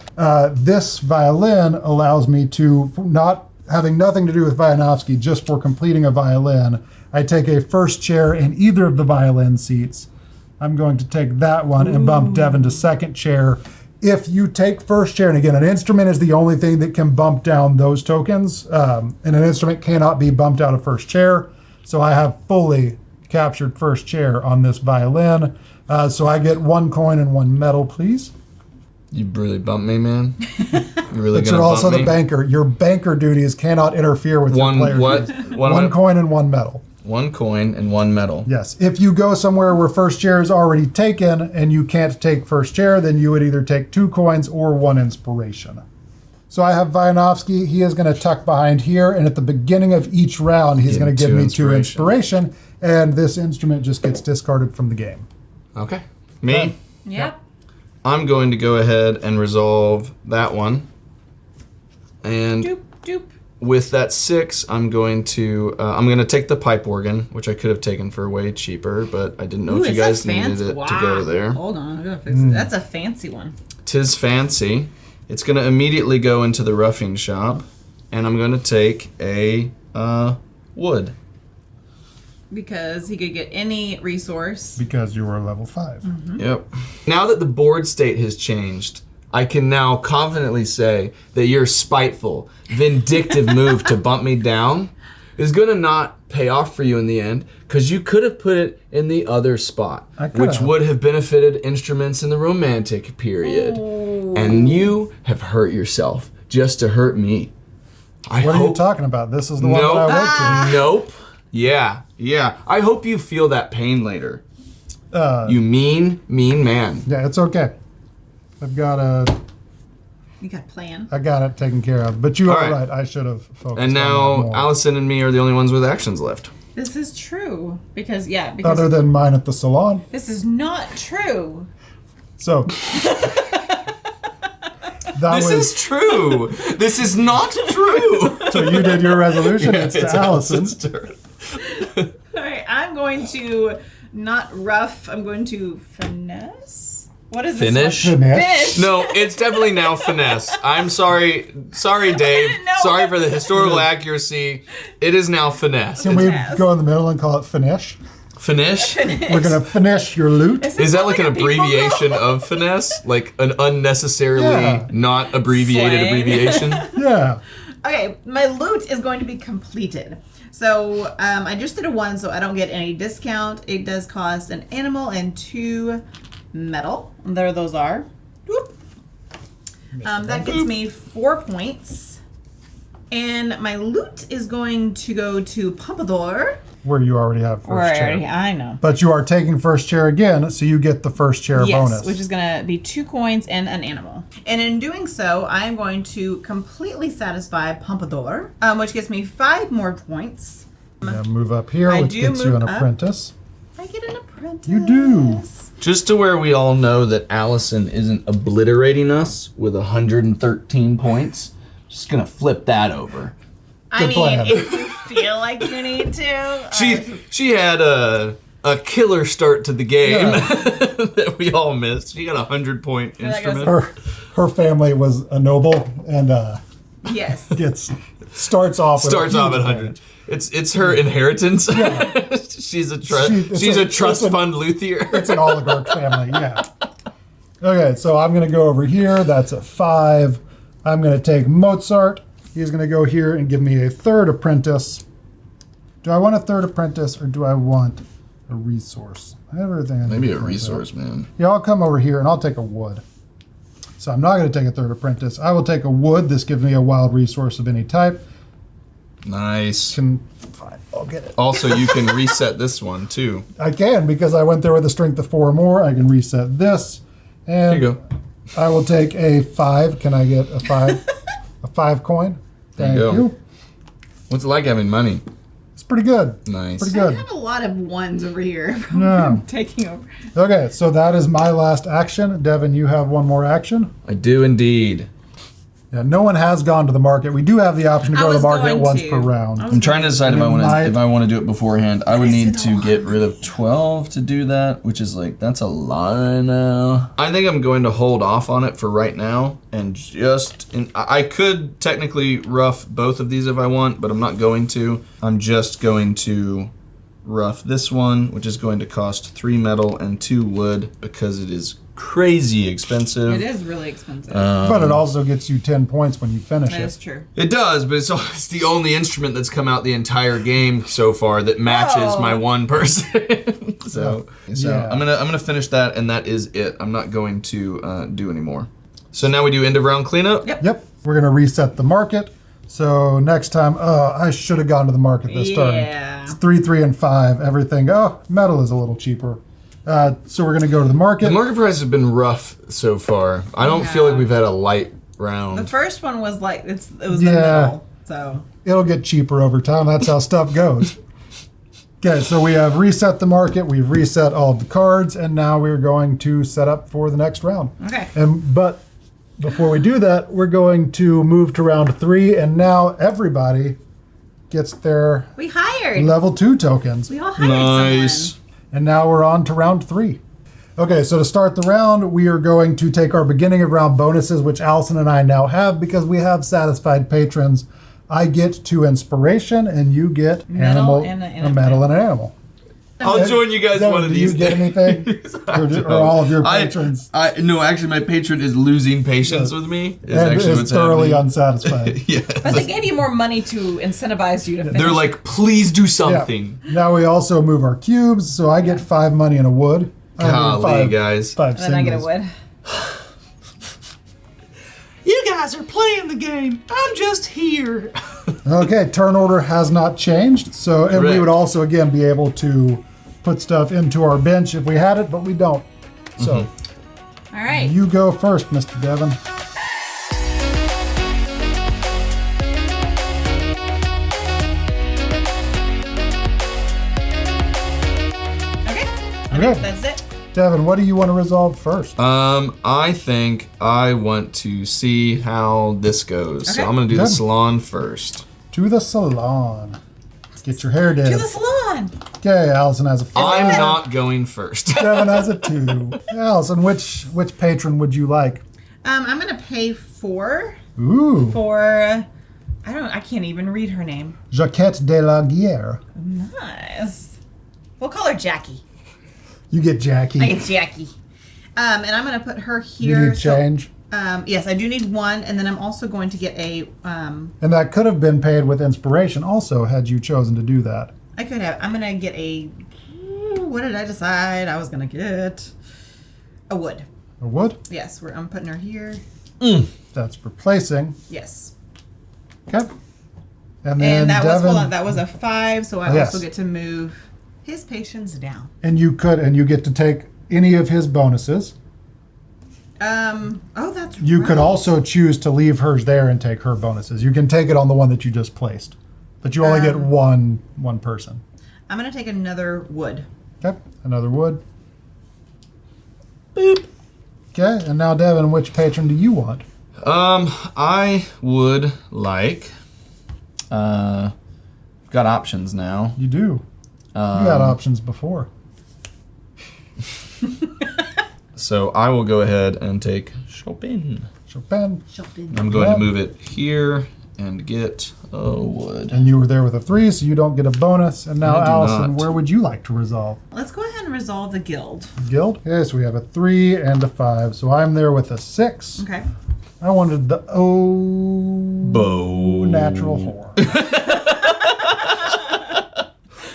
This violin allows me to not having nothing to do with Vianovsky, just for completing a violin, I take a first chair in either of the violin seats. I'm going to take that one and bump Devon to second chair. If you take first chair, and again, an instrument is the only thing that can bump down those tokens, and an instrument cannot be bumped out of first chair. So I have fully captured first chair on this violin. So I get 1 coin and 1 medal, please. You really bumped me, man. You really But gonna you're also bump the me? banker. Your banker duties cannot interfere with One your player what? duties. One 1 what? coin and 1 medal. 1 coin and 1 medal. Yes. If you go somewhere where first chair is already taken and you can't take first chair, then you would either take 2 coins or 1 inspiration. So I have Vianovsky. He is going to tuck behind here, and at the beginning of each round, he's going to give me 2 inspiration, and this instrument just gets discarded from the game. Okay. Me? Yep. I'm going to go ahead and resolve that one. And Doop, doop. with that 6, I'm going to take the pipe organ, which I could have taken for way cheaper, but I didn't know Ooh, if you it's a guys needed fancy- it to go there. Hold on, I gotta fix it. That's a fancy one. 'Tis fancy. It's going to immediately go into the roughing shop, and I'm going to take a wood. Because he could get any resource. Because you were level 5. Yep. Now that the board state has changed, I can now confidently say that your spiteful, vindictive move to bump me down is going to not pay off for you in the end, because you could have put it in the other spot, which would have benefited instruments in the Romantic period. Ooh. And you have hurt yourself just to hurt me. What are you talking about? This is the one Nope. that I went to. Nope. Yeah. I hope you feel that pain later. You mean man. Yeah, it's okay. I've got You got a plan. I got it taken care of. But you are All right. right. I should have focused And on that now more. Allison and me are the only ones with actions left. This is true. Because Other than mine at the salon. this is not true. So that This was is true. This is not true. so you did your resolution. It's to Allison. Allison's turn. Alright, I'm going to not rough, I'm going to finesse. What is this? Finish? one? Finish. No, it's definitely now finesse. I'm sorry, Dave. didn't know. Sorry for the historical accuracy. It is now finesse. Can we Finesse. go in the middle and call it finish? Finish? We're gonna finish your loot. Is that like an abbreviation of finesse? Like an unnecessarily Yeah. not abbreviated Slang. abbreviation? Yeah. Okay, my loot is going to be completed. So I just did a 1, so I don't get any discount. It does cost an animal and 2 metal. And there those are. Whoop. That gets me 4 points. And my loot is going to go to Pompadour. Where you already have first chair. I know. But you are taking first chair again, so you get the first chair bonus. Which is going to be 2 coins and an animal. And in doing so, I am going to completely satisfy Pompadour, which gets me 5 more points. Yeah, move up here, I which do gets you move an up. apprentice. I get an apprentice. You do. Just to where we all know that Allison isn't obliterating us with 113 points, just gonna flip that over. I mean, plan. if you feel like you need to. She had a killer start to the game Yeah. that we all missed. She got a 100-point that goes- instrument. Her family was a noble and Yes. starts off with Starts a off huge at 100. It's her inheritance. she's a It's a trust fund Luthier. It's an oligarch family, yeah. Okay, so I'm going to go over here. That's a 5. I'm going to take Mozart. He's going to go here and give me a 3rd apprentice. Do I want a 3rd apprentice or do I want a resource? I have everything I need Maybe to a think resource, about. man. Yeah, I'll come over here and I'll take a wood. So I'm not going to take a 3rd apprentice. I will take a wood. This gives me a wild resource of any type. Nice. Fine, I'll get it. Also, you can reset this one too. I can because I went there with a strength of 4 or more. I can reset this. And Here you go. I will take a 5. Can I get a 5? A 5 coin? There you go. What's it like having money? It's pretty good. Nice. Pretty I good. have a lot of 1s over here from Yeah. taking over. Okay, so that is my last action. Devon, you have one more action. I do indeed. Yeah, no one has gone to the market. We do have the option to go to the market once per round. I'm trying to decide if I want to do it beforehand. I would need to get rid of 12 to do that, which is like, that's a lot right now. I think I'm going to hold off on it for right now and I could technically rough both of these if I want, but I'm not going to. I'm just going to rough this one, which is going to cost 3 metal and 2 wood because it is crazy expensive. It is really expensive. But it also gets you 10 points when you finish it. That's true. It does, but it's the only instrument that's come out the entire game so far that matches my one person. so Yeah. I'm gonna finish that, and that is it. I'm not going to do any more. So now we do end of round cleanup. Yep. We're gonna reset the market. So next time, I should have gone to the market this turn. It's 3, 3, and 5. Everything. Metal is a little cheaper. So we're gonna go to the market. The market prices have been rough so far. I don't feel like we've had a light round. The first one was like it was the middle, so it'll get cheaper over time. That's how stuff goes. Okay, so we have reset the market. We've reset all of the cards, and now we're going to set up for the next round. Okay. But before we do that, we're going to move to round 3, and now everybody gets their we hired level 2 tokens. We all hired someone. And now we're on to round 3. Okay, so to start the round, we are going to take our beginning of round bonuses, which Alison and I now have because we have satisfied patrons. I get 2 inspiration, and you get a metal and an animal. I'll join you guys one of these days. Do you get anything? or all of your patrons? No, actually, my patron is losing patience with me. Is thoroughly unsatisfied. Yeah. But they gave you more money to incentivize you to finish. They're like, please do something. Yeah. Now we also move our cubes, so I get 5 money and a wood. Golly, guys. 5 and then I get a wood. You guys are playing the game. I'm just here. Okay, turn order has not changed. So, and we would also, again, be able to put stuff into our bench if we had it, but we don't. So, all right. You go first, Mr. Devon. Okay. That's it. Devon, what do you want to resolve first? I think I want to see how this goes. Okay. So I'm going to do the salon first. To the salon. Get your hair did. To the salon. Okay, Alison has a 5. I'm not going first. Devon has a 2. Alison, which patron would you like? I'm going to pay 4. Ooh. For, I can't even read her name. Jacquette de la Guerre. Nice. We'll call her Jackie. You get Jackie. I get Jackie. And I'm going to put her here. You need change? Yes, I do need 1, and then I'm also going to get a... and that could have been paid with inspiration also, had you chosen to do that. I could have. I'm going to get a... What did I decide I was going to get? A wood. A wood? Yes, I'm putting her here. That's replacing. Yes. Okay. And then that Devon, was, hold on, that was a 5, so I also get to move his patience down. And you get to take any of his bonuses. That's You right. could also choose to leave hers there and take her bonuses. You can take it on the one that you just placed. But you only get one person. I'm going to take another wood. Okay, another wood. Boop. Okay, and now Devon, which patron do you want? I would like... got options now. You do. You had options before. So I will go ahead and take Chopin. Chopin. I'm going to move it here and get a wood. And you were there with a 3, so you don't get a bonus. And now, Alison, not. where would you like to resolve? Let's go ahead and resolve the guild. Guild? Okay, so we have a 3 and a 5. So I'm there with a 6. Okay. I wanted the natural horn.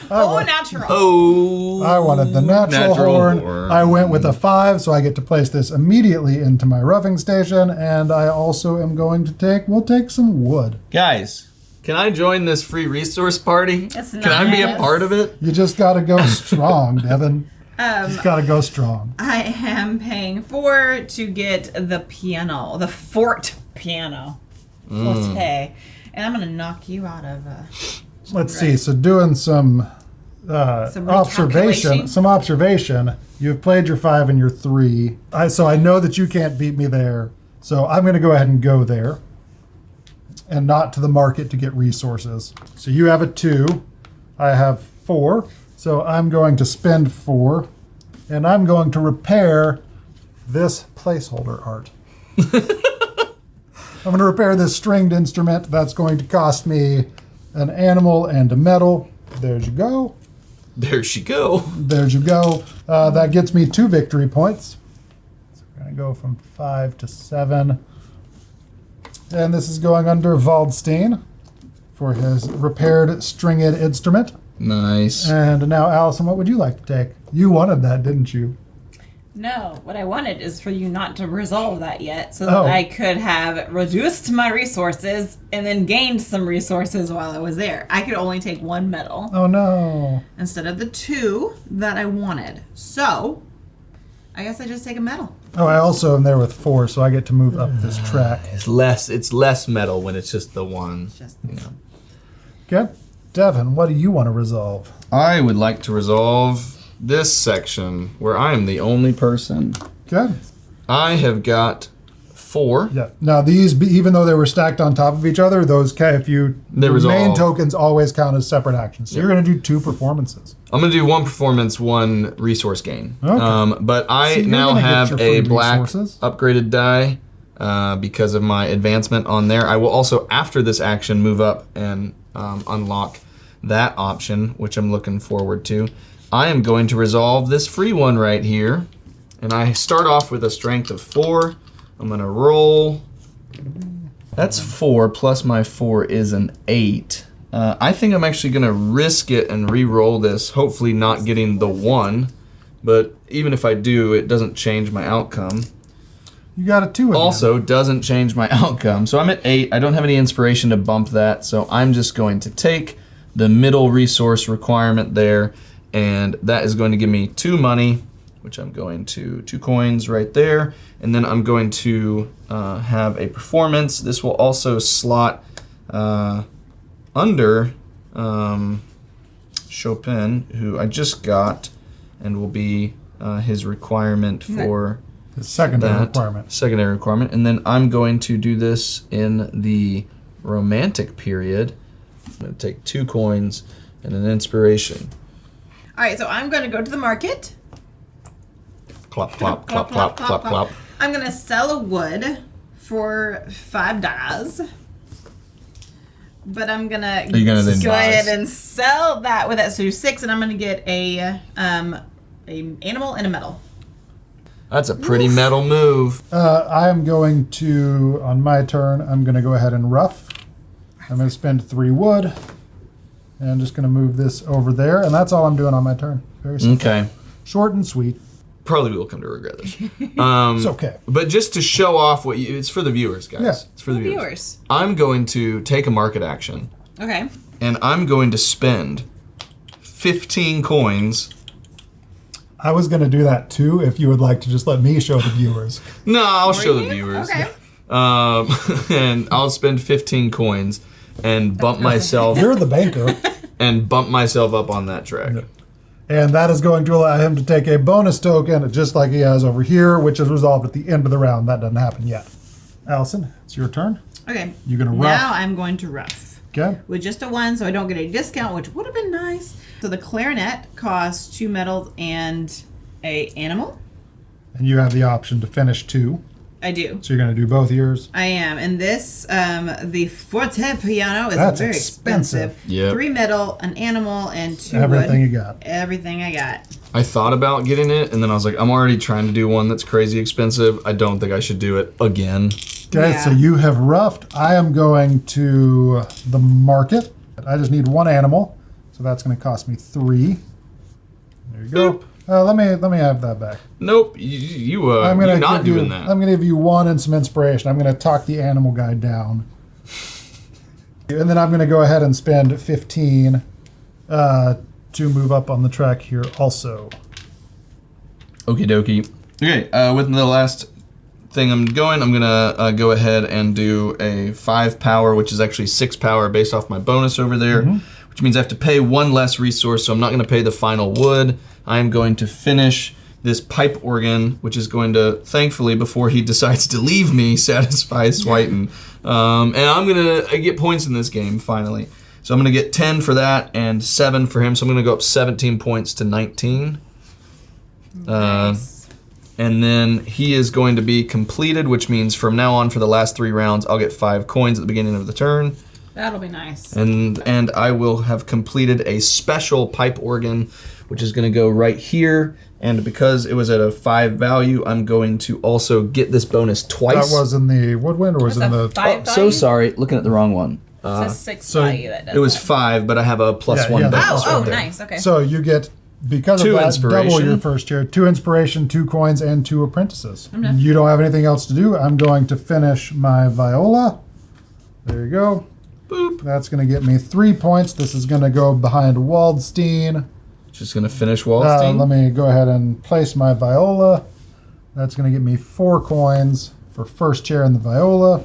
Natural. I wanted the natural horn. I went with a 5, so I get to place this immediately into my roughing station, and I also am going to we'll take some wood. Guys, can I join this free resource party? That's Can I be a part of it? You just got to go strong, Devon. Just got to go strong. I am paying 4 to get the piano, the fort piano. Forte. And I'm going to knock you out of... Let's see. So doing some observation. You've played your 5 and your 3. So I know that you can't beat me there. So I'm going to go ahead and go there. and not to the market to get resources. So you have a 2, I have 4, so I'm going to spend 4, and I'm going to repair this placeholder art. I'm going to repair this stringed instrument. That's going to cost me an animal and a metal. There you go. There she go. There you go. That gets me 2 victory points. So we're going to go from 5 to 7. And this is going under Waldstein for his repaired stringed instrument. Nice. And now, Allison, what would you like to take? You wanted that, didn't you? No, what I wanted is for you not to resolve that yet, so that Oh. I could have reduced my resources and then gained some resources while I was there. I could only take 1 medal Oh, no. instead of the 2 that I wanted. So, I guess I just take a medal. Oh, I also am there with 4, so I get to move up this track. It's less metal when it's just the one. Just Okay. Devon, what do you want to resolve? I would like to resolve this section where I am the only person. Okay. I have got 4. Yeah. Now these, even though they were stacked on top of each other, those if you They the resolve. main tokens always count as separate actions. So you're going to do 2 performances. I'm going to do 1 performance, 1 resource gain. Okay. But I So you're now gonna get have your a free black resources. upgraded die because of my advancement on there. I will also, after this action, move up and unlock that option, which I'm looking forward to. I am going to resolve this free one right here. And I start off with a strength of 4. I'm going to roll. That's 4, plus my 4 is an 8. I think I'm actually going to risk it and re-roll this, hopefully not getting the 1. But even if I do, it doesn't change my outcome. You got a 2 again. Also, doesn't change my outcome. So I'm at 8. I don't have any inspiration to bump that, so I'm just going to take the middle resource requirement there, and that is going to give me 2 money, which I'm going to 2 coins right there, and then I'm going to have a performance. This will also slot under Chopin, who I just got, and will be his requirement for The secondary that requirement. secondary requirement. And then I'm going to do this in the Romantic period. I'm going to take 2 coins and an inspiration. All right, so I'm going to go to the market. Clop, clop, clop, clop, clop, clop. I'm going to sell a wood for 5 dies. But I'm going to you gonna then go buy ahead s- and sell that with that. So 6, and I'm going to get a animal and a medal. That's a pretty metal move. I am going to, on my turn, I'm going to go ahead and rough. I'm going to spend 3 wood. And I'm just going to move this over there. And that's all I'm doing on my turn. Very simple. Okay. Short and sweet. Probably will come to regret this. It's okay. But just to show off what you, it's for the viewers, guys. Yeah. It's for the viewers. Viewers. I'm going to take a market action, Okay. and I'm going to spend 15 coins. I was going to do that too if you would like to just let me show the viewers. No, I'll Were show the you? viewers. Okay. And I'll spend 15 coins and bump myself You're the banker. up on that track. And that is going to allow him to take a bonus token, just like he has over here, which is resolved at the end of the round. That doesn't happen yet. Allison, it's your turn. Okay. You're gonna rough. Now I'm going to rough. Okay. With just a 1, so I don't get a discount, which would have been nice. So the clarinet costs 2 medals and a animal. And you have the option to finish 2. I do. So you're going to do both yours. I am. And this, the forte piano is That's very expensive. expensive. Yep. 3 metal, an animal, and 2 Everything wood. you got. Everything I got. I thought about getting it, and then I was like, I'm already trying to do one that's crazy expensive. I don't think I should do it again. Okay, Yeah. so you have roughed. I am going to the market. I just need 1 animal, so that's going to cost me 3. There you go. Let me have that back. Nope, you're not give doing you, that. I'm going to give you 1 and some inspiration. I'm going to talk the animal guy down, and then I'm going to go ahead and spend 15 to move up on the track here. Also, Okie dokie. Okay, with the last thing I'm gonna go ahead and do a 5 power, which is actually 6 power based off my bonus over there, which means I have to pay 1 less resource, so I'm not gonna pay the final wood. I am going to finish this pipe organ, which is going to, thankfully, before he decides to leave me, satisfy Swighton. And I'm going to get points in this game, finally. So I'm going to get 10 for that and 7 for him. So I'm going to go up 17 points to 19. Nice. And then he is going to be completed, which means from now on for the last 3 rounds, I'll get 5 coins at the beginning of the turn. That'll be nice. And I will have completed a special pipe organ, which is going to go right here. And because it was at a 5 value, I'm going to also get this bonus twice. That was in the woodwind, or was it in the? 5 So value? sorry, looking at the wrong one. It's a 6 so value that does It was that. 5, but I have a plus 1 yeah, bonus Oh, right there. nice. Okay. So you get, because of 2 that, inspiration. double your first tier. 2 inspiration, 2 coins, and 2 apprentices. I'm done. You don't have anything else to do. I'm going to finish my viola. There you go. Boop. That's going to get me 3 points. This is going to go behind Waldstein. Just going to finish Waldstein. Let me go ahead and place my viola. That's going to get me 4 coins for first chair in the viola.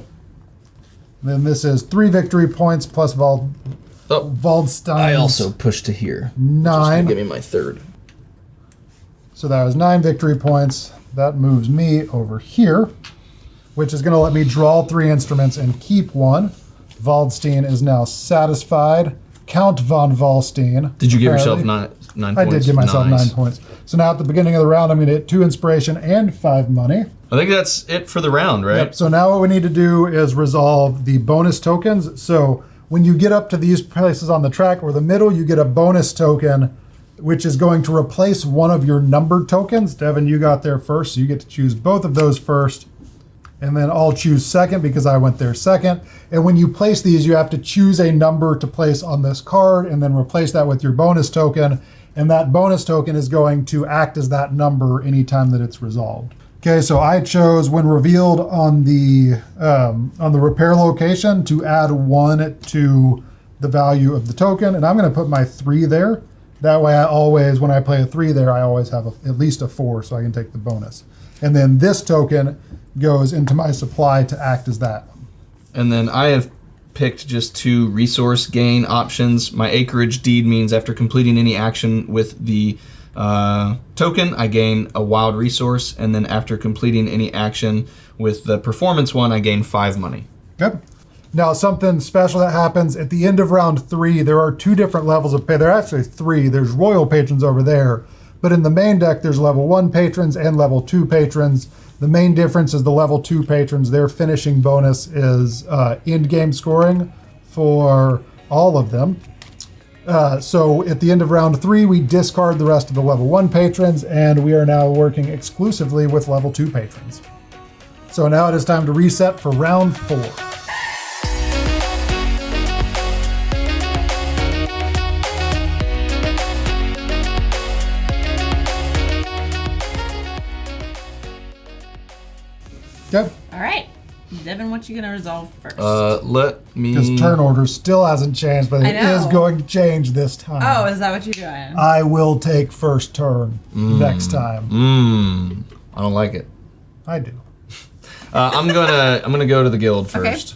Then this is 3 victory points plus Waldstein. I also pushed to here. 9. Give me my 3rd. So that was 9 victory points. That moves me over here, which is going to let me draw 3 instruments and keep 1. Waldstein is now satisfied. Count von Waldstein. Did you give yourself apparently. 9 I points? did give myself Nice. 9 points. So now at the beginning of the round, I'm going to get 2 inspiration and 5 money. I think that's it for the round, right? Yep. So now what we need to do is resolve the bonus tokens. So when you get up to these places on the track or the middle, you get a bonus token, which is going to replace one of your numbered tokens. Devon, you got there first, so you get to choose both of those first. And then I'll choose second because I went there second. And when you place these, you have to choose a number to place on this card and then replace that with your bonus token. And that bonus token is going to act as that number anytime that it's resolved. Okay, so I chose when revealed on the repair location to add 1 to the value of the token. And I'm going to put my 3 there. That way I always, when I play a 3 there, I always have at least a 4 so I can take the bonus. And then this token goes into my supply to act as that. And then I have picked just 2 resource gain options. My acreage deed means after completing any action with the token, I gain a wild resource. And then after completing any action with the performance one, I gain 5 money. Yep. Now, something special that happens at the end of round 3, there are 2 different levels of pay. There are actually 3. There's royal patrons over there. But in the main deck, there's level 1 patrons and level 2 patrons. The main difference is the level 2 patrons, their finishing bonus is end game scoring for all of them. So at the end of round 3, we discard the rest of the level 1 patrons, and we are now working exclusively with level 2 patrons. So now it is time to reset for round 4. Okay. All right. Devon, what you going to resolve first? Let me... Because turn order still hasn't changed, but it I know. is going to change this time. Oh, is that what you're doing? I will take first turn next time. I don't like it. I do. I'm gonna go to the guild first.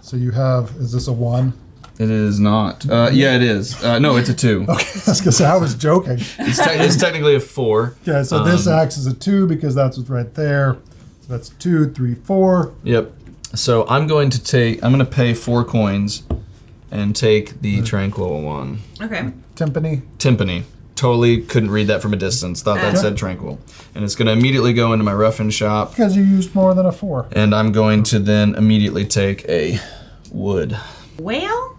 So you have, is this a 1? It is not. Yeah, it is. No, it's a 2. Okay, I was going to say, I was joking. It's technically a 4. Okay, so this acts as a 2 because that's what's right there. So that's 2, 3, 4. Yep. So I'm gonna pay 4 coins and take the tranquil one. Okay. Timpani. Totally couldn't read that from a distance. Thought that said tranquil. And it's gonna immediately go into my roughen shop. Because you used more than a 4. And I'm going to then immediately take a wood. Well,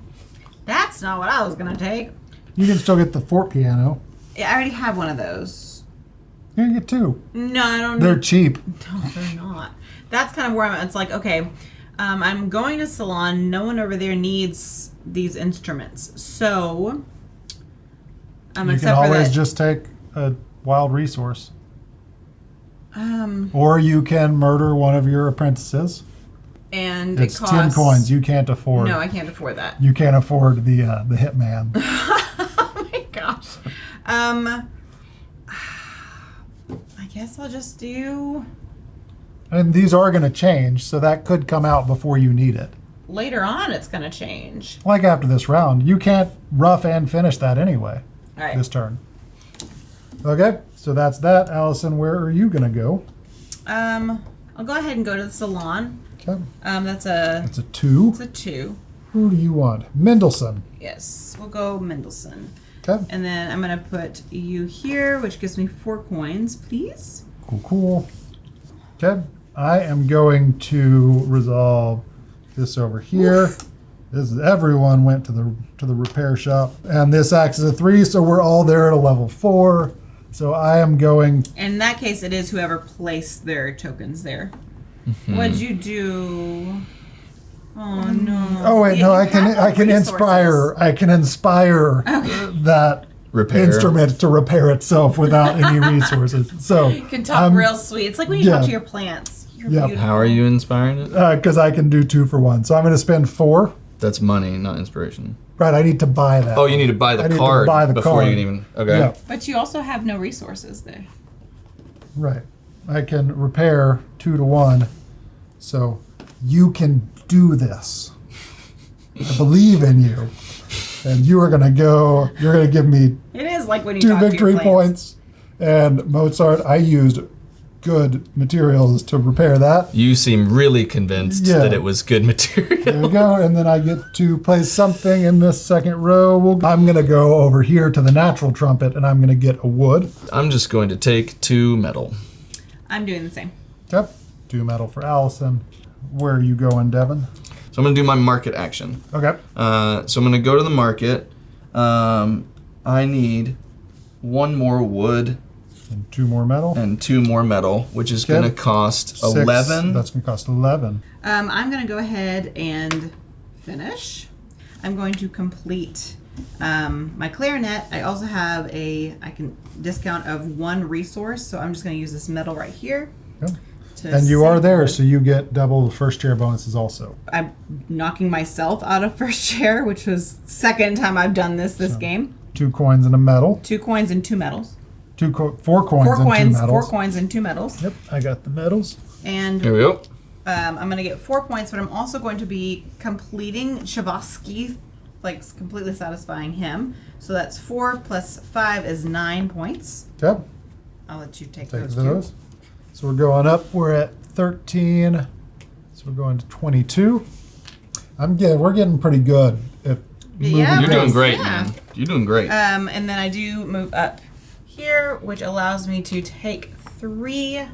that's not what I was going to take. You can still get the fort piano. Yeah, I already have one of those. You can get 2. No, I don't They're need... cheap. No, they're not. That's kind of where I'm at. It's like, okay, I'm going to salon. No one over there needs these instruments. So, You except can always for that, just take a wild resource. um, Or you can murder one of your apprentices. and It's it costs 10 coins. You can't afford. No, I can't afford that. You can't afford the hitman. Oh my gosh. I guess I'll just do And these are going to change, so that could come out before you need it. later on. It's gonna change. Like after this round, you can't rough and finish that anyway. All right. This turn. Okay. So that's that. Allison, where are you gonna go? I'll go ahead and go to the salon. Okay. That's a It's a 2. it's a 2. Who do you want? Mendelssohn. Yes, we'll go Mendelssohn. Okay. And then I'm gonna put you here, which gives me 4 coins, please. Cool. Okay. I am going to resolve this over here. Oof. This is everyone went to the repair shop, and this acts as a 3, so we're all there at a level 4. So I am going. In that case, it is whoever placed their tokens there. What'd you do? Oh no! Oh wait, no! I can inspire. I can inspire that Repair. instrument to repair itself without any resources. So You can talk real sweet. It's like when you talk to your plants. You're beautiful. How are you inspiring it? because I can do 2 for 1. So I'm going to spend 4. That's money, not inspiration. Right, I need to buy that. Oh, you need to buy the I need to card buy the before you card. can even. Okay. Yeah, But you also have no resources there. right. I can repair 2 to 1. So you can do this. I believe in you. And you are going to go, you're going to give me It is like when you 2 talk to victory your plants. points. And Mozart, I used good materials to repair that. You seem really convinced Yeah. that it was good material. There we go. And then I get to place something in this second row. I'm going to go over here to the natural trumpet and I'm going to get a wood. I'm just going to take 2 metal. I'm doing the same. Okay. 2 metal for Allison. Where are you going, Devon? So I'm going to do my market action. Okay. So I'm going to go to the market. I need 1 more wood And 2 more metal. and 2 more metal, which is Okay. going to cost 6. 11. That's going to cost 11. I'm going to go ahead and finish. I'm going to complete my clarinet. I also have I can discount of 1 resource, so I'm just going to use this metal right here. Okay. to And you are save there, wood. so you get double the first chair bonuses also. I'm knocking myself out of first chair, which was second time I've done this game. 2 coins and a metal. 2 coins and 2 medals. 4 coins 4 and 2 coins, metals. 4 coins and 2 medals. Yep, I got the medals. And Here we go. I'm going to get 4 points, but I'm also going to be completing Shavasky, like completely satisfying him. So that's 4 plus 5 is 9 points. Okay, I'll let you take, take those those. two. So we're going up. We're at 13. So we're going to 22. We're getting pretty good at moving. Yeah, You're doing great, yeah. man. You're doing great. And then I do move up here, which allows me to take 3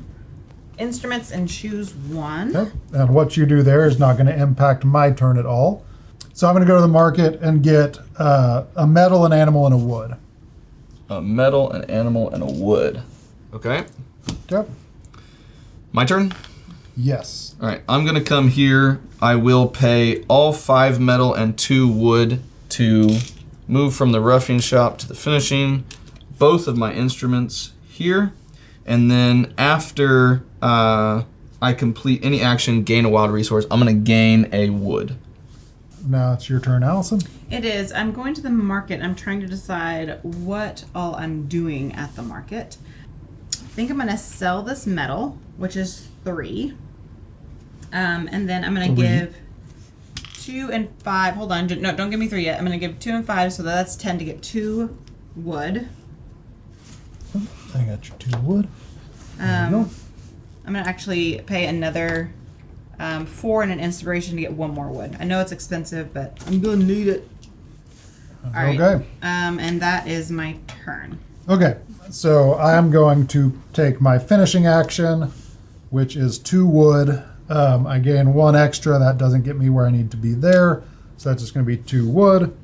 instruments and choose 1. Okay. And what you do there is not going to impact my turn at all. So I'm going to go to the market and get a metal, an animal, and a wood. A metal, an animal, and a wood. Okay. Okay. My turn? Yes. All right. I'm going to come here. I will pay all 5 metal and 2 wood to move from the roughing shop to the finishing. Both of my instruments here. And then after I complete any action, gain a wild resource, I'm going to gain a wood. Now it's your turn, Allison. It is. I'm going to the market. I'm trying to decide what all I'm doing at the market. I think I'm going to sell this metal, which is 3. And then I'm going to 3. give 2 and 5. Hold on. No, don't give me 3 yet. I'm going to give 2 and 5, so that's 10 to get 2 wood. I got your 2 wood. There you go. I'm going to actually pay another 4 and an inspiration to get 1 more wood. I know it's expensive, but I'm going to need it. All right. Okay. And that is my turn. Okay. So I am going to take my finishing action, which is 2 wood. I gain 1 extra. That doesn't get me where I need to be there. So that's just going to be 2 wood.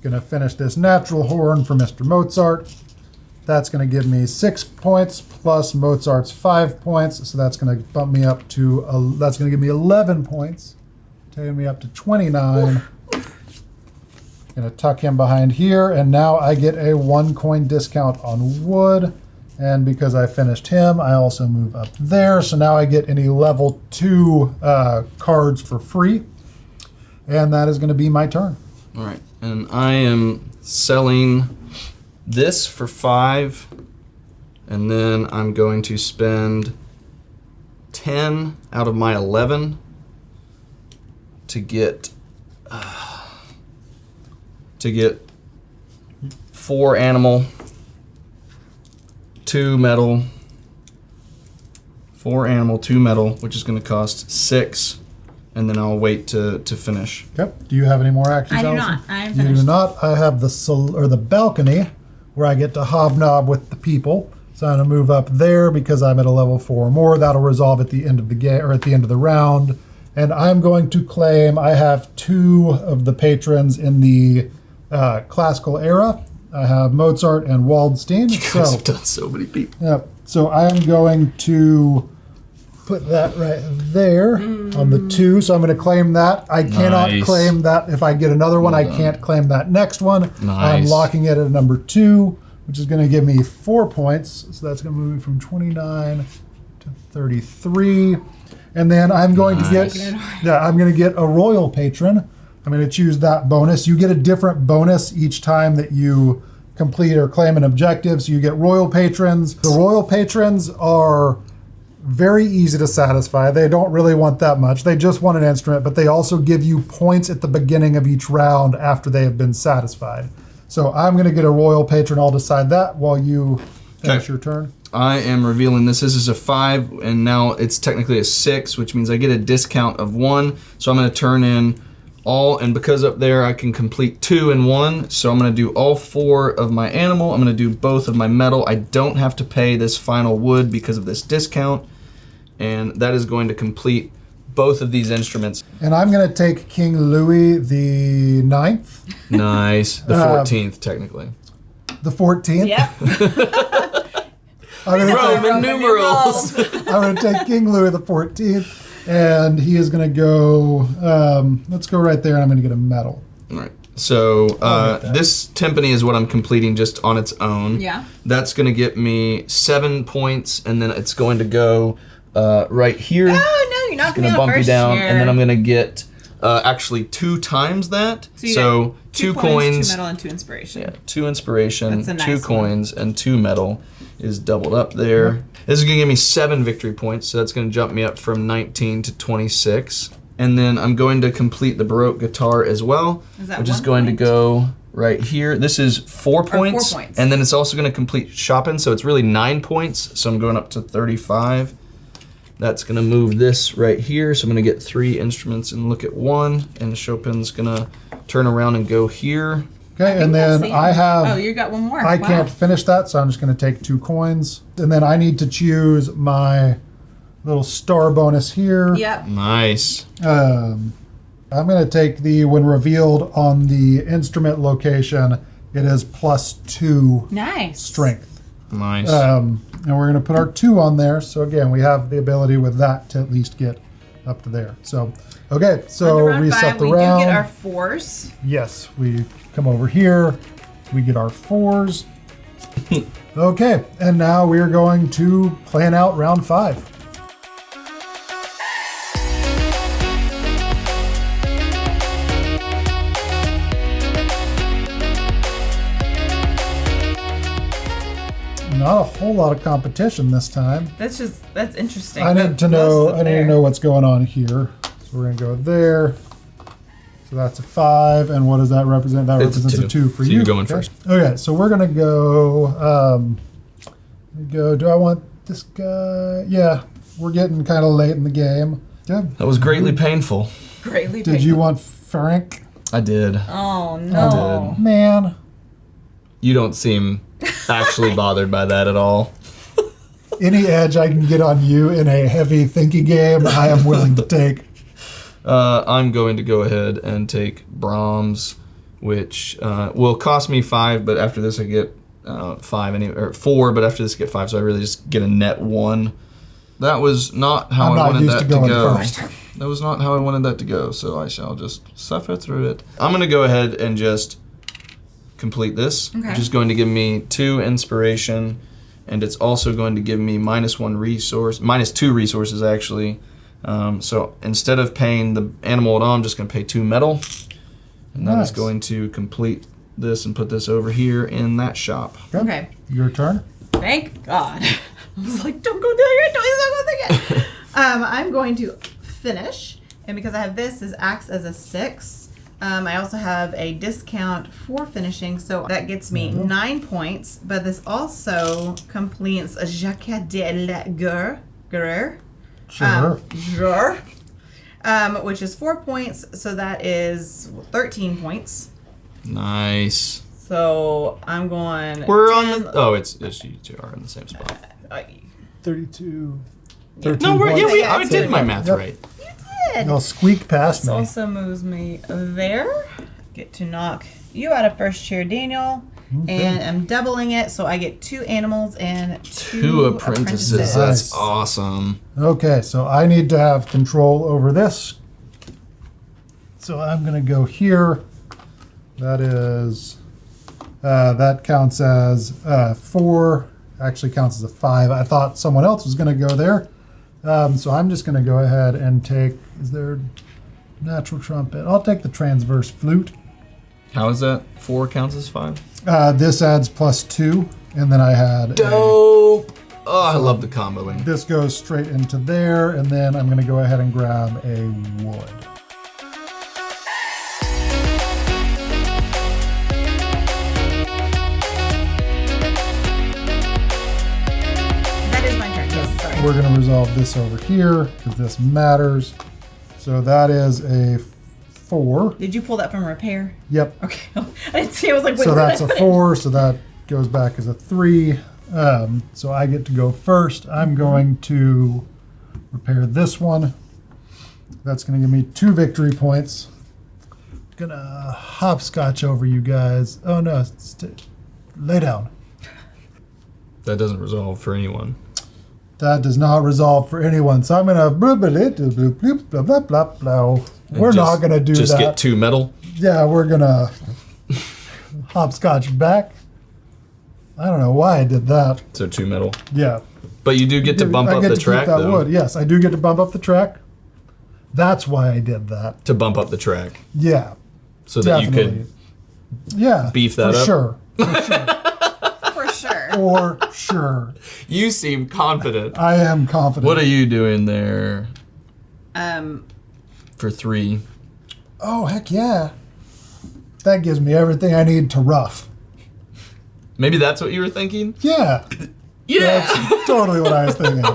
Going to finish this natural horn for Mr. Mozart. That's going to give me 6 points plus Mozart's 5 points. So that's going to bump me up to, that's going to give me 11 points. Taking me up to 29. Going to tuck him behind here. And now I get a 1 coin discount on wood. And because I finished him, I also move up there. So now I get any level 2 cards for free. And that is going to be my turn. All right. And I am selling this for 5. And then I'm going to spend 10 out of my 11 to get 4 animal, 2 metal, 4 animal, 2 metal, which is going to cost 6, and then I'll wait to finish. Okay. Do you have any more actions, I do Alison? not. I am You finished. do not. I have the balcony where I get to hobnob with the people. So I'm going to move up there because I'm at a level 4 or more. That'll resolve at the end of the game or at the end of the round. And I'm going to claim I have 2 of the patrons in the classical era. I have Mozart and Waldstein. You guys have done so many people. Yep. So I'm going to put that right there on the 2. So I'm going to claim that. I cannot Nice. claim that if I get another one. Well I done. can't claim that next one. I'm Nice. locking it at number 2, which is going to give me 4 points. So that's going to move me from 29 to 33. And then I'm going to get, I'm going to get a royal patron. I'm going to choose that bonus. You get a different bonus each time that you complete or claim an objective. So you get royal patrons. The royal patrons are very easy to satisfy. They don't really want that much. They just want an instrument, but they also give you points at the beginning of each round after they have been satisfied. So I'm going to get a royal patron. I'll decide that while you finish your turn. I am revealing this. This is a 5, and now it's technically a 6, which means I get a discount of 1. So I'm going to turn in all, and because up there I can complete 2 in 1, so I'm going to do all 4 of my animal. I'm going to do both of my metal. I don't have to pay this final wood because of this discount, and that is going to complete both of these instruments. And I'm going to take King Louis the 9th, Nice. The 14th, technically. the 14th. Yep. I'm going to take Roman numerals. I'm going to take King Louis the 14th, and he is going to go, let's go right there, and I'm going to get a medal. All right. So get that. this timpani is what I'm completing just on its own. Yeah. That's going to get me 7 points, and then it's going to go right here. Oh, no, you're not Going going to to bump you first down, here. and then I'm going to get actually 2 times that. So, you So get 2 2 coins. 2 metal, and 2 inspiration. Yeah, 2 inspiration, That's a nice 2 one. coins, and 2 metal is doubled up there. This is going to give me 7 victory points, so that's going to jump me up from 19 to 26. And then I'm going to complete the Baroque guitar as well, Is that which is 1 going point? to go right here. This is 4 points, 4 points. and then it's also going to complete Chopin, so it's really 9 points. So I'm going up to 35. That's going to move this right here, so I'm going to get 3 instruments and look at 1, and Chopin's going to turn around and go here. Okay, and then I have... Oh, you got one more. I Wow. can't finish that, so I'm just going to take 2 coins. And then I need to choose my little star bonus here. Yep. Nice. I'm going to take the, when revealed on the instrument location, it is +2 Nice. strength. Nice. And we're going to put our 2 on there. So again, we have the ability with that to at least get up to there. So, okay, so On to round reset 5, the we round. do get our 4s. Yes, we come over here, we get our 4s. Okay, and now we're going to plan out round 5. Not a whole lot of competition this time. That's interesting. I need But to know. most I of need to there. know what's going on here. So we're gonna go there. So that's a 5, and what does that represent? That It's a represents 2. a 2 for So you. you're going Okay. first. Okay, so we're gonna go. Do I want this guy? Yeah, we're getting kind of late in the game. Yeah. That was greatly painful. Greatly Did you want Frank? I did. Oh, no. Man, You don't seem actually bothered by that at all. any edge I can get on you in a heavy thinking game, I am willing to take. I'm going to go ahead and take Brahms, which will cost me 5, but after this I get 4, but after this I get 5, so I really just get a net 1. That was not how I'm I not wanted used that to to going go. first. That was not how I wanted that to go, so I shall just suffer through it. I'm going to go ahead and just complete this, Okay. which is going to give me 2 inspiration, and it's also going to give me -1 resource, -2 resources actually. So instead of paying the animal at all, I'm just going to pay 2 metal, and that is Nice. going to complete this and put this over here in that shop. Okay. Your turn. Thank God. I was like, don't go there yet. Don't go there yet. I'm going to finish, and because I have this, acts as a 6. I also have a discount for finishing, so that gets me 9 points. But this also completes a Jacques de la Guerre. Sure. Which is 4 points, so that is 13 points. Nice. So I'm going. We're on the. Oh, it's you two are in the same spot. 32. Yeah. 13 No, points. I did my math right. You did. You'll squeak past This me. also moves me there. Get to knock you out of first chair, Daniel. Okay. And I'm doubling it, so I get 2 animals and 2 apprentices. That's awesome. Okay, so I need to have control over this. So I'm going to go here. That is, that counts as 4. Actually counts as a 5. I thought someone else was going to go there. So I'm just going to go ahead and take, is there natural trumpet? I'll take the transverse flute. How is that? 4 counts as 5? This adds +2, and then I had Dope! Oh, I love the comboing. this goes straight into there, and then I'm going to go ahead and grab a wood. That is my turn. Yes, sorry. We're going to resolve this over here because this matters. So that is a 4. Did you pull that from repair? Yep. Okay. I didn't see. I was like, wait, So where did that's I a put it? 4. So that goes back as a 3. So I get to go first. I'm going to repair this one. That's going to give me 2 victory points. Gonna hopscotch over you guys. Oh no, lay down. That doesn't resolve for anyone. That does not resolve for anyone. So I'm gonna blah blah blah blah blah blah. We're not gonna do just that. get 2 metal. Yeah, we're gonna hopscotch back. I don't know why I did that. So 2 metal. Yeah. But you do get to bump I up get the to keep track, that though. wood. Yes, I do get to bump up the track. That's why I did that. To bump up the track. Yeah. So that Definitely. you Yeah. beef that for up? Sure. For sure. For sure. could... You seem confident. I am confident. What are you doing there Um, for 3? Oh, heck yeah. That gives me everything I need to rough. Maybe that's what you were thinking? Yeah. Yeah! That's totally what I was thinking.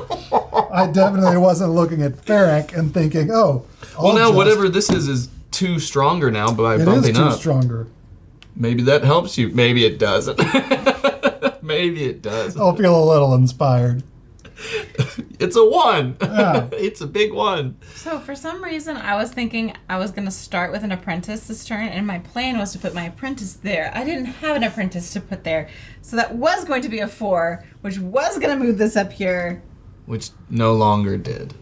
I definitely wasn't looking at Ferenc and thinking, oh, Well, now whatever this is 2 stronger now by it is bumping too up. stronger. Maybe that helps you. Maybe it doesn't. Maybe it does. I'll feel a little inspired. It's a 1. Yeah. It's a big 1. so for some reason, I was thinking I was going to start with an apprentice this turn, and my plan was to put my apprentice there. I didn't have an apprentice to put there. So that was going to be a 4, which was going to move this up here. Which no longer did.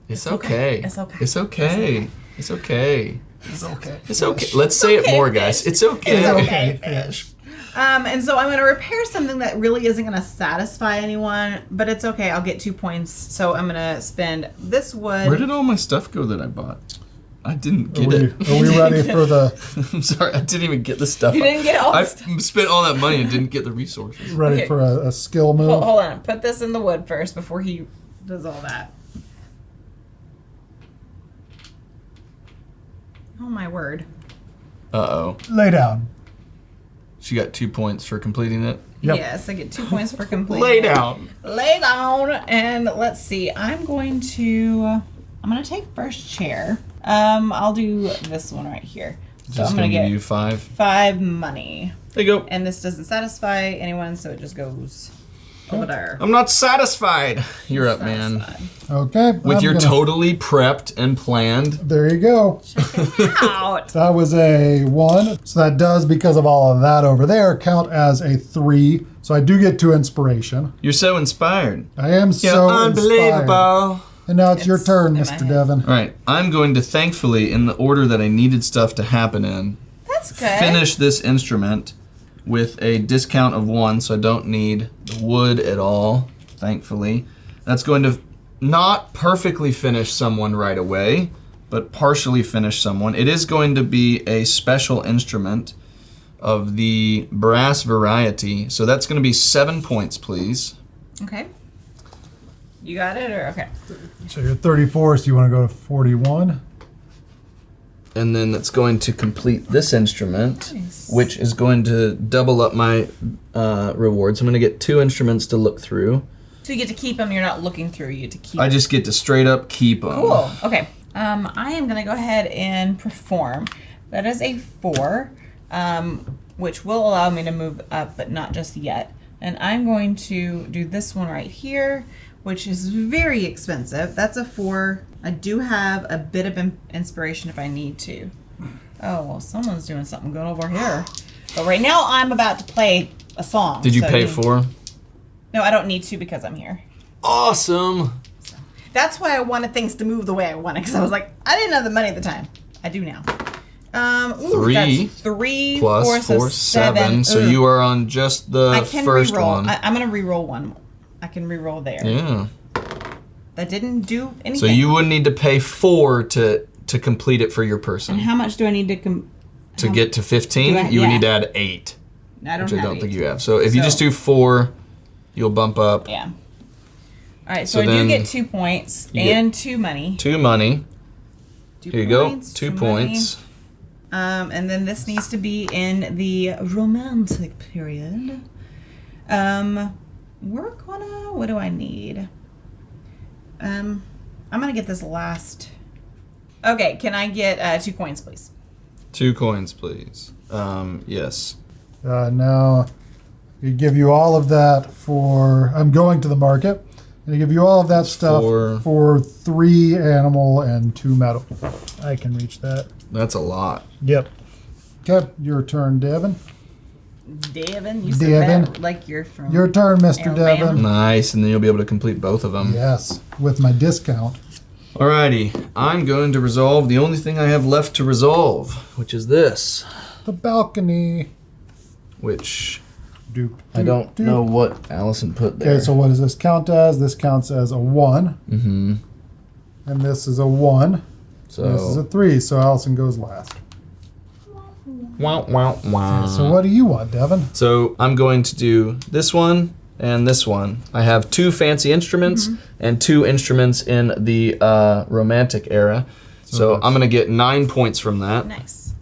It's okay. It's okay. It's okay. It's okay. It's okay. It's okay. Let's say it more, guys. It's okay. It's Okay, okay, fish. And so I'm going to repair something that really isn't going to satisfy anyone, but it's okay. I'll get 2 points. So I'm going to spend this wood. Where did all my stuff go that I bought? I didn't get Are it. we ready for the I'm sorry. I didn't even get the stuff. You didn't get all the I stuff. spent all that money and didn't get the resources. ready Okay. for a skill move? Hold on. Put this in the wood first before he does all that. Oh, my word. Uh-oh. Lay down. She got 2 points for completing it. Yep. Yes, I get 2 points for completing Lay it. down. Lay down. And let's see. I'm going to take first chair. I'll do this one right here. So Just I'm gonna going to give get you 5. 5 money. There you go. And this doesn't satisfy anyone, so it just goes over there. I'm not satisfied. You're up, man. Satisfied. Okay. With your totally prepped and planned. There you go. Out. That was a 1. So that does, because of all of that over there, count as a 3. So I do get 2 inspiration. You're so inspired. I am You're so unbelievable. inspired. And now it's your It's turn, in my Mr. head. Devon. All right, I'm going to thankfully, in the order that I needed stuff to happen in, That's good. finish this instrument with a discount of 1, so I don't need the wood at all, thankfully. That's going to not perfectly finish someone right away, but partially finish someone. It is going to be a special instrument of the brass variety, so that's going to be 7 points, please. Okay. You got it, or okay? So you're 34, so you want to go to 41? And then that's going to complete this instrument, Nice. which is going to double up my rewards. I'm going to get 2 instruments to look through. So you get to keep them. You're not looking through. You get to keep. I just get to straight up keep them. Cool. Okay. I am gonna go ahead and perform. That is a 4, which will allow me to move up, but not just yet. And I'm going to do this one right here, which is very expensive. That's a 4. I do have a bit of inspiration if I need to. Oh, well, someone's doing something good over here. But right now, I'm about to play a song. Did you so pay 4? No, I don't need to because I'm here. Awesome. That's why I wanted things to move the way I wanted, because I was like, I didn't have the money at the time. I do now. 3 that's 3 plus 4, 7. So Ooh. you are on just the I can first re-roll. one. I'm gonna re-roll one. I can re-roll there. Yeah. That didn't do anything. So you would need to pay 4 to complete it for your person. And how much do I need to To get to 15, Do I- you would yeah. need to add 8, I don't which I have don't think eight. you have. So if you just do 4, you'll bump up Yeah. All right. So So I do then get 2 points you get and 2 money. 2 money. 2 Here you go, points, 2 money. points. And then this needs to be in the romantic period. We're gonna. What do I need? I'm gonna get this last. Okay, can I get 2 coins, please? 2 coins, please. Yes. Now, we give you all of that for. I'm going to the market. And I give you all of that stuff for 3 animal and 2 metal. I can reach that. That's a lot. Yep. Okay, your turn, Devon. Devon, you said Devon. that like you're from. Your turn, Mr. Alabama. Devon. Nice, and then you'll be able to complete both of them. Yes, with my discount. Alrighty, I'm going to resolve the only thing I have left to resolve, which is this. The balcony. Which Doop, I don't doop. know what Allison put there. Okay, so what does this count as? This counts as a 1. Mm-hmm. And this is a 1. So. This is a 3, so Alison goes last. Wow, wow, wow. So what do you want, Devon? So I'm going to do this one and this one. I have 2 fancy instruments and 2 instruments in the Romantic era. So I'm going to get 9 points from that. Nice.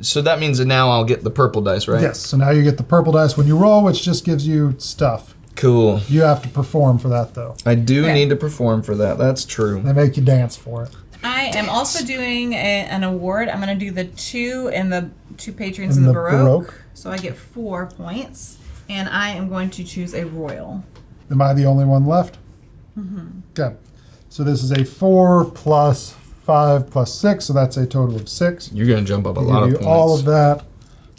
So that means that now I'll get the purple dice, right? Yes, so now you get the purple dice when you roll, which just gives you stuff. Cool. You have to perform for that, though. I do Okay. need to perform for that. That's true. They make you dance for it. I am also doing an award. I'm going to do the 2 and the 2 patrons in the Baroque. Baroque. So I get 4 points. And I am going to choose a royal. Am I the only one left? Okay. So this is a 4 plus 5 plus 6, so that's a total of 6. You're going to jump up a I'll lot give of you points. all of that.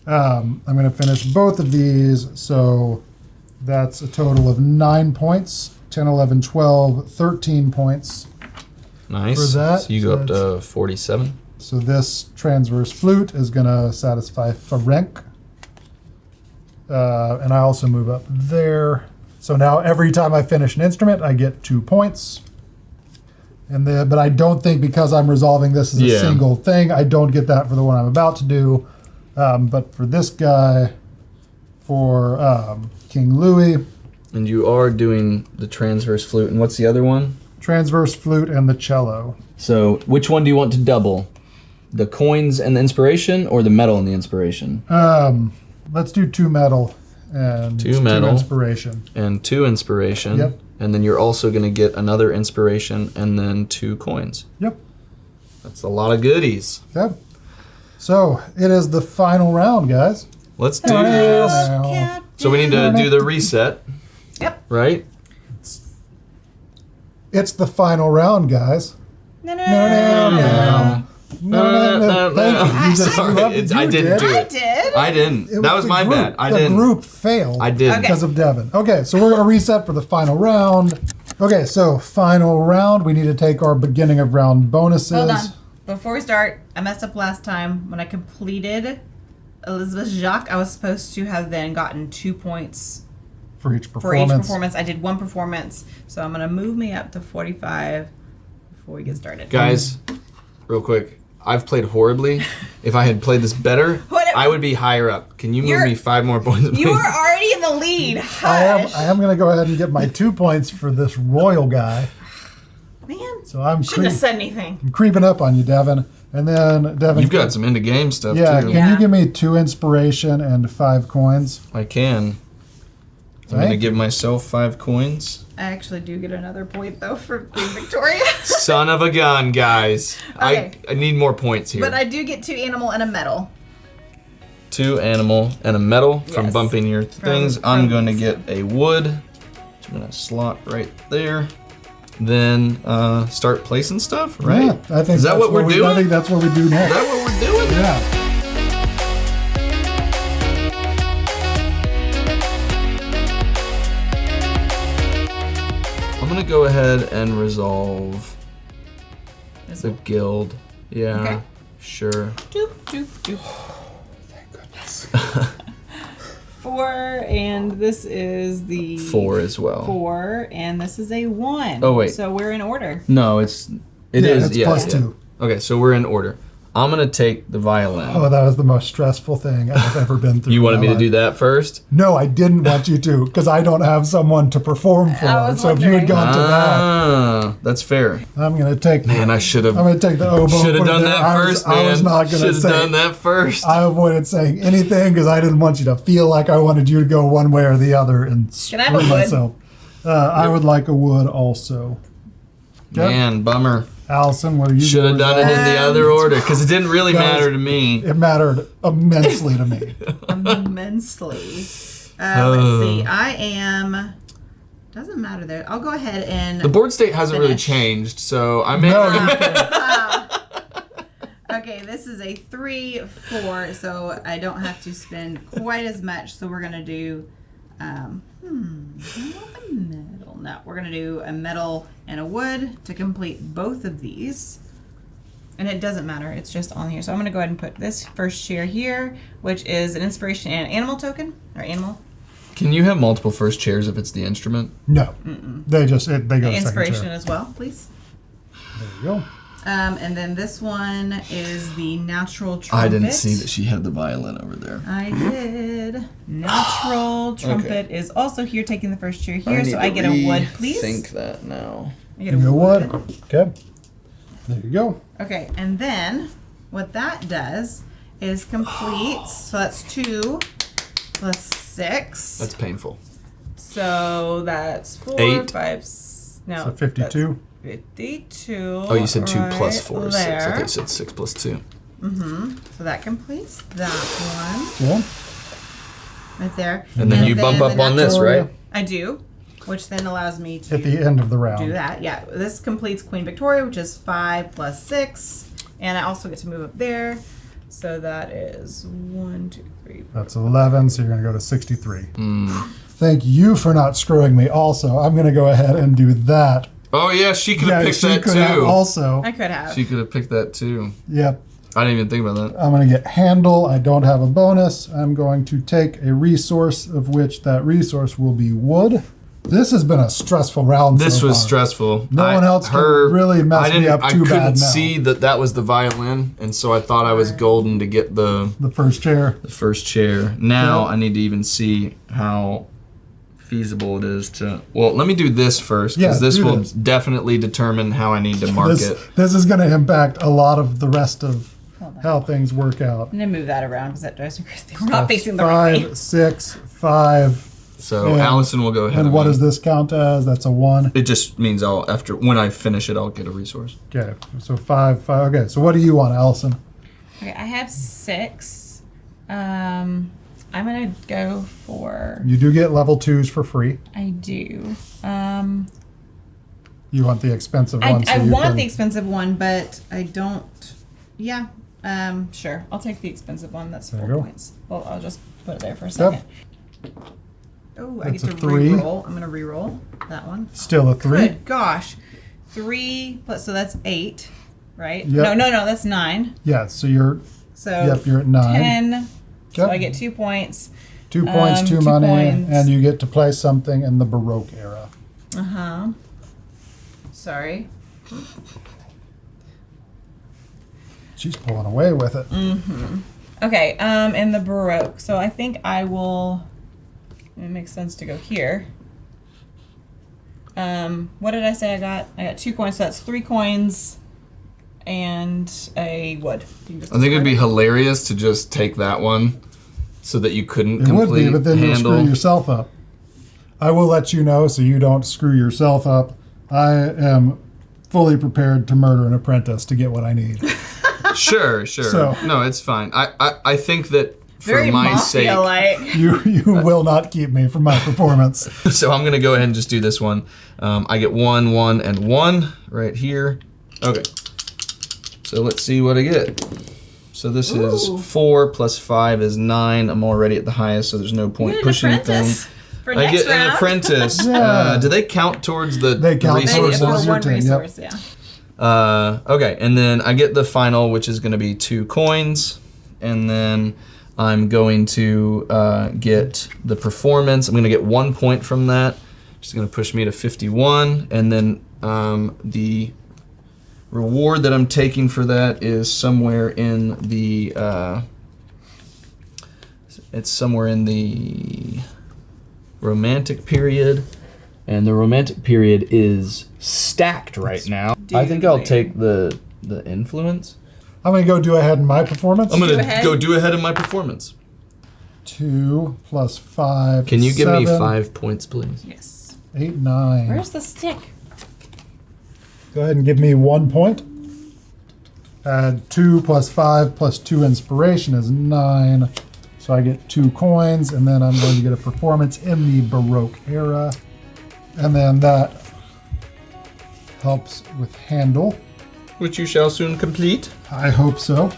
I'm going to finish both of these, so that's a total of 9 points. 10, 11, 12, 13 points. Nice. for that. So you go up to 47. So this transverse flute is going to satisfy Ferenc. And I also move up there. So now every time I finish an instrument, I get 2 points. And then, but I don't think because I'm resolving this as a single thing, I don't get that for the one I'm about to do. But for this guy, for King Louis. And you are doing the transverse flute. And what's the other one? Transverse flute and the cello. So which one do you want to double? The coins and the inspiration or the metal and the inspiration? Let's do 2 metal and 2 metal. 2 inspiration. And 2 inspiration. Yep. And then you're also going to get another inspiration and then 2 coins. Yep. That's a lot of goodies. Yep. So it is the final round, guys. Let's do this. So we need to do the reset. Yep. Right? It's the final round, guys. No. No. Thank you. You just Sorry, loved it. I You didn't do I it. did. I didn't. It That was the my group. bad. I the didn't. group failed. I did. Okay. Because of Devon. Okay, so we're going to reset for the final round. Okay, so final round. We need to take our beginning of round bonuses. Hold on. Before we start, I messed up last time. When I completed Elizabeth Jacques, I was supposed to have then gotten 2 points For each for performance. each performance. I did 1 performance. So I'm going to move me up to 45 before we get started. Guys, real quick. I've played horribly. If I had played this better, What- I would be higher up. Can you move You're- me 5 more points, please? You were already in the lead. I Hush. am going to go ahead and get my 2 points for this royal guy. Man. So I'm Shouldn't have said anything. creeping up on you, Devon. And then Devon, You've got some into game stuff yeah. too. Can you give me 2 inspiration and 5 coins? I can. I'm gonna give myself 5 coins. I actually do get another point though for Queen Victoria. Son of a gun, guys. Okay. I need more points here. But I do get 2 animal and a metal. 2 animal and a metal from Yes. bumping your things. I'm going to get a wood. Which I'm going to slot right there. Then start placing stuff, right? Yeah, I think Is that that's what we're doing? I think that's what we do Is next. that what we're doing? Yeah. I'm going to go ahead and resolve This the one. guild. Yeah, Okay. sure. Doop, doop, doop. Thank goodness. 4, and this is the 4 as well. 4, and this is a 1. Oh, wait. So we're in order. No, it is. It's Yeah, plus yeah. 2. Okay, so we're in order. I'm going to take the violin. Oh, that was the most stressful thing I've ever been through. You wanted in me my to do life. that first? No, I didn't want you to, because I don't have someone to perform for. I was So if you had wondering. gone to that, Ah, that's fair. I'm gonna take. Man, I should have. I'm gonna take the oboe. Should have put it done there. that first, man. I was not gonna Should have say. done that first. I avoided saying anything because I didn't want you to feel like I wanted you to go one way or the other and Can I have a screw wood? myself. I would like a wood also. Okay. Man, bummer. Allison, what are you? Should have done it in the other order because it didn't really Guys, matter to me. It mattered immensely to me. Immensely. Let's see. I am. Doesn't matter there. I'll go ahead and. The board state hasn't really Finish. changed, so I may. No, you can't. Okay, this is a 3, 4, so I don't have to spend quite as much. So we're gonna do. I want the metal. No, we're gonna do a metal and a wood to complete both of these. And it doesn't matter, it's just on here. So I'm gonna go ahead and put this first chair here, which is an inspiration and an animal token, or animal. Can you have multiple first chairs if it's the instrument? No, they go to second Inspiration chair. as well, please. There you go. And then this one is the natural trumpet. I didn't see that she had the violin over there. I did. Natural trumpet is also here, taking the first chair here. So I get a wood, please. Think that now. I get a You know wood. what? Okay. There you go. Okay, and then what that does is complete. So that's 2 plus 6. That's painful. So that's 4, 8. 5, no. So 52. 52. Oh, you said 2 plus right 4 is 6. I there. thought you said 6 plus 2. So that completes that one Yeah. right there. And then you bump the up on this, natural- right? I do, which then allows me to At the end of the round. do that. Yeah, this completes Queen Victoria, which is 5 plus 6, and I also get to move up there. So that is 1, 2, 3, 4. That's 11, so you're going to go to 63. Thank you for not screwing me also. I'm going to go ahead and do that. Oh yeah, she could have picked she that could have too. also. I could have. She could have picked that too. Yep. I didn't even think about that. I'm going to get handle. I don't have a bonus. I'm going to take a resource, of which that resource will be wood. This has been a stressful round This so was far. stressful. No one else can really mess me up too I couldn't bad now. see that was the violin, and so I thought I was golden to get the The first chair. first chair. Now Yeah. I need to even see how feasible it is to. Well, let me do this first, Yeah, because this do will this. definitely determine how I need to mark it. This is going to impact a lot of the rest of how things work out. I'm gonna move that around because that drives me crazy. We're not facing the right way. 5, 6, 5. So And- Allison will go ahead. And of what me. does this count as? That's a 1. It just means when I finish it, I'll get a resource. Okay, so 5, 5. Okay, so what do you want, Allison? Okay, I have 6. I'm gonna go for. You do get level 2s for free. I do. You want the expensive one. I so you want can- the expensive one, but I don't. Yeah. Sure. I'll take the expensive one. That's There 4 you go. points. Well, I'll just put it there for a second. Oh, I That's get a to 3. re-roll. I'm gonna re-roll that one. Still a 3. Good gosh. 3 plus, so that's 8, right? Yep. No, that's 9. Yeah, so you're So Yep, you're at 9. 10. So Yep. I get 2 points. 2 points, 2 2 money, points. and you get to play something in the Baroque era. Sorry. She's pulling away with it. Okay, in the Baroque. So I think I will. It makes sense to go here. What did I say I got? I got 2 coins, so that's 3 coins and a wood. I think it'd be hilarious to just take that one so that you couldn't It would complete be, but then you'll screw yourself up. I will let you know so you don't screw yourself up. I am fully prepared to murder an apprentice to get what I need. Sure. So- No, it's fine. I think that for Very my sake, mafia-like. You will not keep me from my performance. so I'm gonna go ahead and just do this one. I get 1, 1, and 1 right here. Okay. So let's see what I get. So this is 4 plus 5 is 9. I'm already at the highest, so there's no point An pushing anything. apprentice for I next get round. an apprentice. Yeah. Do they count towards the They count They towards get resources? for your one turn, yep. resource, yeah. Okay, and then I get the final, which is going to be 2 coins, and then I'm going to get the performance. I'm going to get 1 point from that, which is going to push me to 51, and then the reward that I'm taking for that is somewhere in the it's somewhere in the romantic period, and the romantic period is stacked right now. I think I'll take the influence. I'm going to go do ahead in my performance. I'm gonna ahead. go do ahead in my performance. 2 plus 5 Can you give me 7, 5 points, please? Yes. 8, 9. Where's the stick? Go ahead and give me 1 point. Add 2 plus 5 plus 2 inspiration is 9. So I get 2 coins, and then I'm going to get a performance in the Baroque era. And then that helps with handle. Which you shall soon complete. I hope so.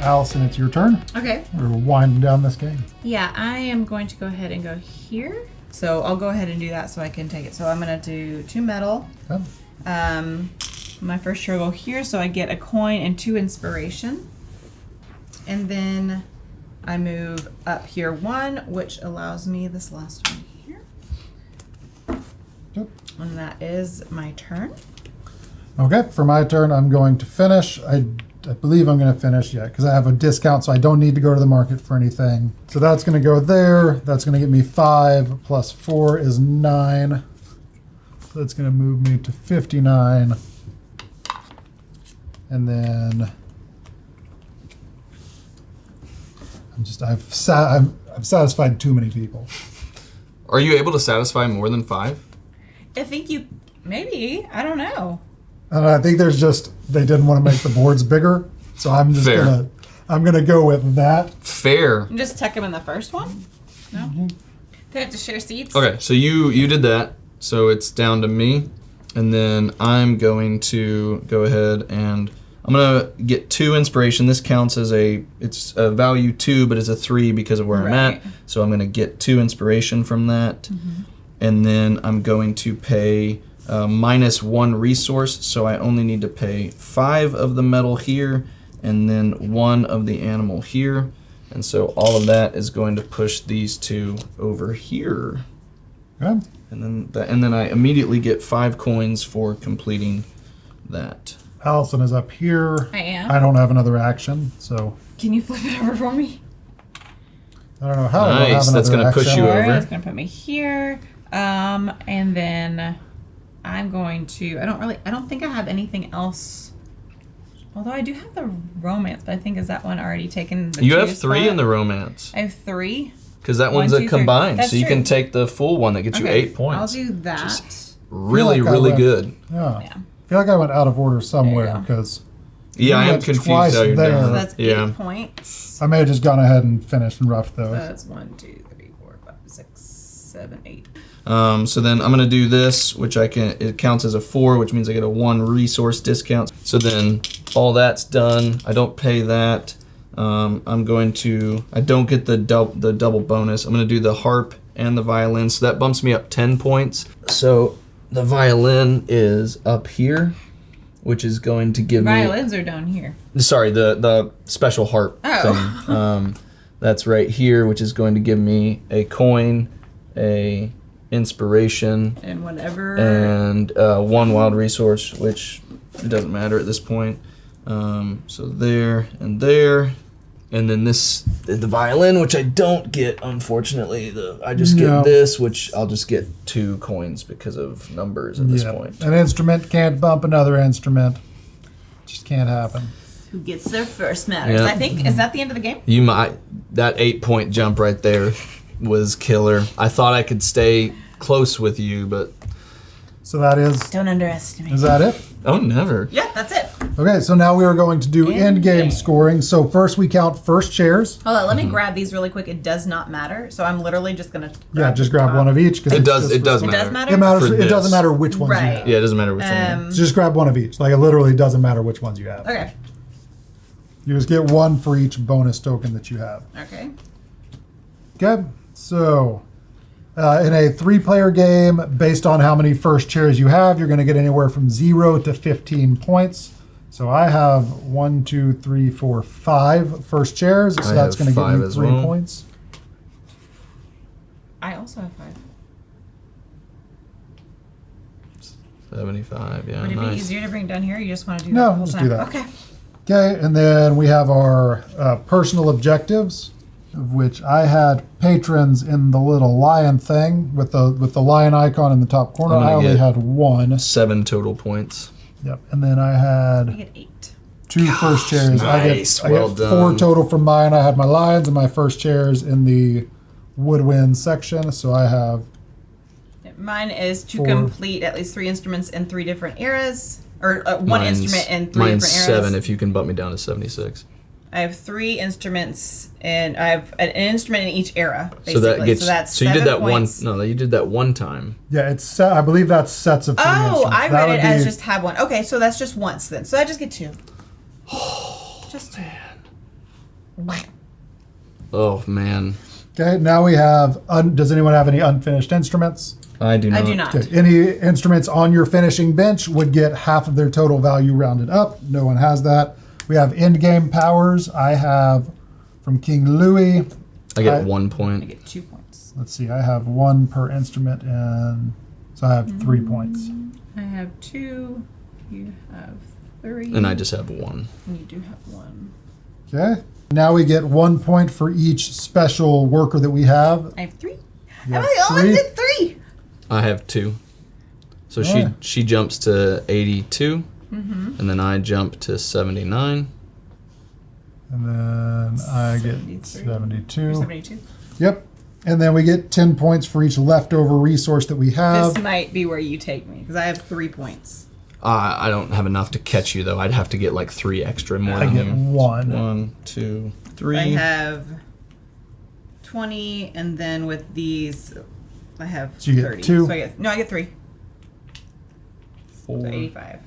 Alison, it's your turn. Okay. We're winding down this game. Yeah, I am going to go ahead and go here. So I'll go ahead and do that so I can take it. So I'm going to do 2 metal. Okay. My first share will go here, so I get a coin and 2 inspiration. And then I move up here 1, which allows me this last one here. Yep. And that is my turn. Okay, for my turn, I'm going to finish. I believe I'm going to finish, yeah, because I have a discount, so I don't need to go to the market for anything. So that's going to go there. That's going to get me 5 plus 4 is 9. So that's going to move me to 59. And then I've satisfied too many people. Are you able to satisfy more than 5? I think you, maybe, I don't know. And I think there's just, they didn't want to make the boards bigger. So I'm just Fair. gonna go with that. Fair. You just tuck them in the first one? No? They have to share seats? Okay, so you did that. So it's down to me. And then I'm going to go ahead and I'm going to get 2 inspiration. This counts as it's a value 2, but it's a 3 because of where I'm Right. at. So I'm going to get 2 inspiration from that. And then I'm going to pay minus 1 resource. So I only need to pay 5 of the metal here and then 1 of the animal here. And so all of that is going to push these 2 over here. Okay. And then I immediately get 5 coins for completing that. Alison is up here. I am. I don't have another action, so Can you flip it over for me? I don't know how. I don't have Nice, that's another gonna push action. you Sure, over. it's gonna put me here. And then I'm going to, I don't think I have anything else. Although I do have the romance, but I think is that one already taken the You 2 have 3 spot? in the romance. I have 3. Because that One, one's two, a three. combined. That's So you true. can take the full one that gets you 8 points. I'll do that. Really, Feel like I really went- good. Yeah. Yeah. I feel like I went out of order somewhere There you go. because Yeah, I am went confused twice how you're there. doing So it. that's Yeah. 8 points. I may have just gone ahead and finished and roughed those. That's 1, 2, 3, 4, 5, 6, 7, 8. So then I'm gonna do this, which it counts as a 4, which means I get a 1 resource discount. So then all that's done. I don't pay that. I don't get the double bonus. I'm gonna do the harp and the violin, so that bumps me up 10 points. So the violin is up here, which is going to give me. Violins are down here. Sorry, the special harp Oh. thing. That's right here, which is going to give me a coin, a inspiration, And whatever. and 1 wild resource, which it doesn't matter at this point. So there and there. And then the violin, which I don't get, unfortunately. I just get this, which I'll just get 2 coins because of numbers at this point. An instrument can't bump another instrument. Just can't happen. Who gets there first matters. Yep. I think, is that the end of the game? That 8-point jump right there was killer. I thought I could stay close with you, but... So that is... Don't underestimate. Is that it? Oh, never. Yeah, that's it. Okay, so now we are going to do end game scoring. So first we count first chairs. Hold on, let me grab these really quick. It does not matter. So I'm literally just going to just grab one of each. It does matter. It does matter? It matters. It doesn't matter which ones you have. Yeah, it doesn't matter which one. So just grab one of each. Like, it literally doesn't matter which ones you have. Okay. You just get one for each bonus token that you have. Okay. Okay, so in a 3-player game, based on how many first chairs you have, you're going to get anywhere from 0 to 15 points. So I have 1, 2, 3, 4, 5 first chairs, so that's going to give me 3 points. I also have 5. 75, yeah. Would it be easier to bring down here, or you just want to do that the whole let's time? do that. Okay. Okay, and then we have our personal objectives, of which I had patrons in the little lion thing with the lion icon in the top corner. I only had 1. 7 total points. Yep, and then I had get 8. 2 first chairs. Nice. I get 4 total from mine. I had my lions and my first chairs in the woodwind section, so I have... Mine is to 4. complete at least 3 instruments in 3 different eras, or one instrument in 3 different eras. Mine's 7 if you can bump me down to 76. I have 3 instruments, and I have an instrument in each era, basically. So that's you did that points. You did that one time. Yeah, it's I believe that's sets of 3 instruments. I read it as just have 1. Okay, so that's just once then. So I just get 2. Just 2. Man. Oh, man. Okay, now we have... does anyone have any unfinished instruments? I do not. I do not. Okay. Any instruments on your finishing bench would get half of their total value rounded up. No one has that. We have end game powers. I have from King Louis. I get 1 point. I get 2 points. Let's see. I have 1 per instrument, and so I have 3 points. I have 2. You have 3. And I just have 1. And you do have 1. Okay. Now we get 1 point for each special worker that we have. I have 3. You I have only 3? did 3. I have 2. So Yeah. she jumps to 82, and then I jump to 79. And then I get 72. 72. Yep. And then we get 10 points for each leftover resource that we have. This might be where you take me, because I have 3 points. I don't have enough to catch you, though. I'd have to get like 3 extra more I than get you. 1. 1, 2, 3. I have 20, and then with these, I have So you get 30. 2. So I get 3. 4. So 85.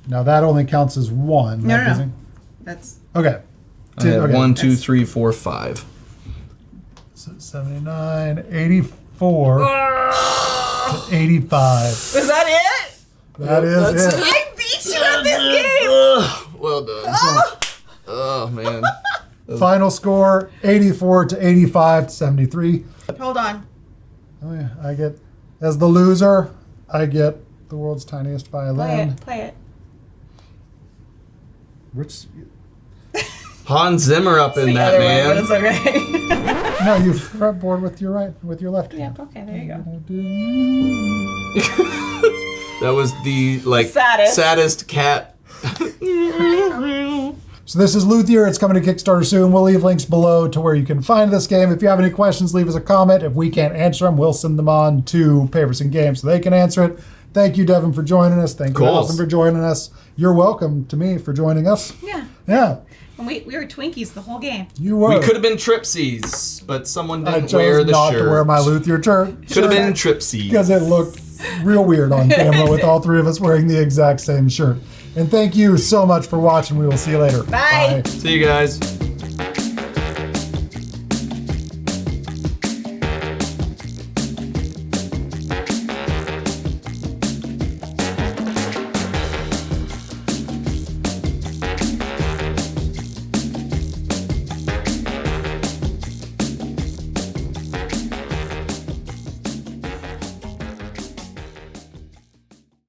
Now that only counts as 1. No, right, no, no. Busy? That's... Okay. I have Okay. 1, 2, 3, 4, 5. So 79, 84 to 85. Was that it? That is it. I beat you at this game! Well done. Oh, man. Final score, 84 to 85 to 73. Hold on. Oh yeah, I get, as the loser, I get the world's tiniest violin. Play it. Which, Hans Zimmer up in The that, other one, man. but it's okay. no, you fretboard with your right, with your left hand. Yep, okay, there you go. That was the saddest cat. So this is Luthier. It's coming to Kickstarter soon. We'll leave links below to where you can find this game. If you have any questions, leave us a comment. If we can't answer them, we'll send them on to Paverson Games so they can answer it. Thank you, Devon, for joining us. Thank you, Alison, for joining us. You're welcome to me for joining us. Yeah. Yeah. And we were Twinkies the whole game. You were. We could have been Tripsies, but someone I didn't chose wear the not shirt. to wear my Luthier shirt. Could have been Tripsies. Because it looked real weird on camera with all 3 of us wearing the exact same shirt. And thank you so much for watching. We will see you later. Bye. See you guys.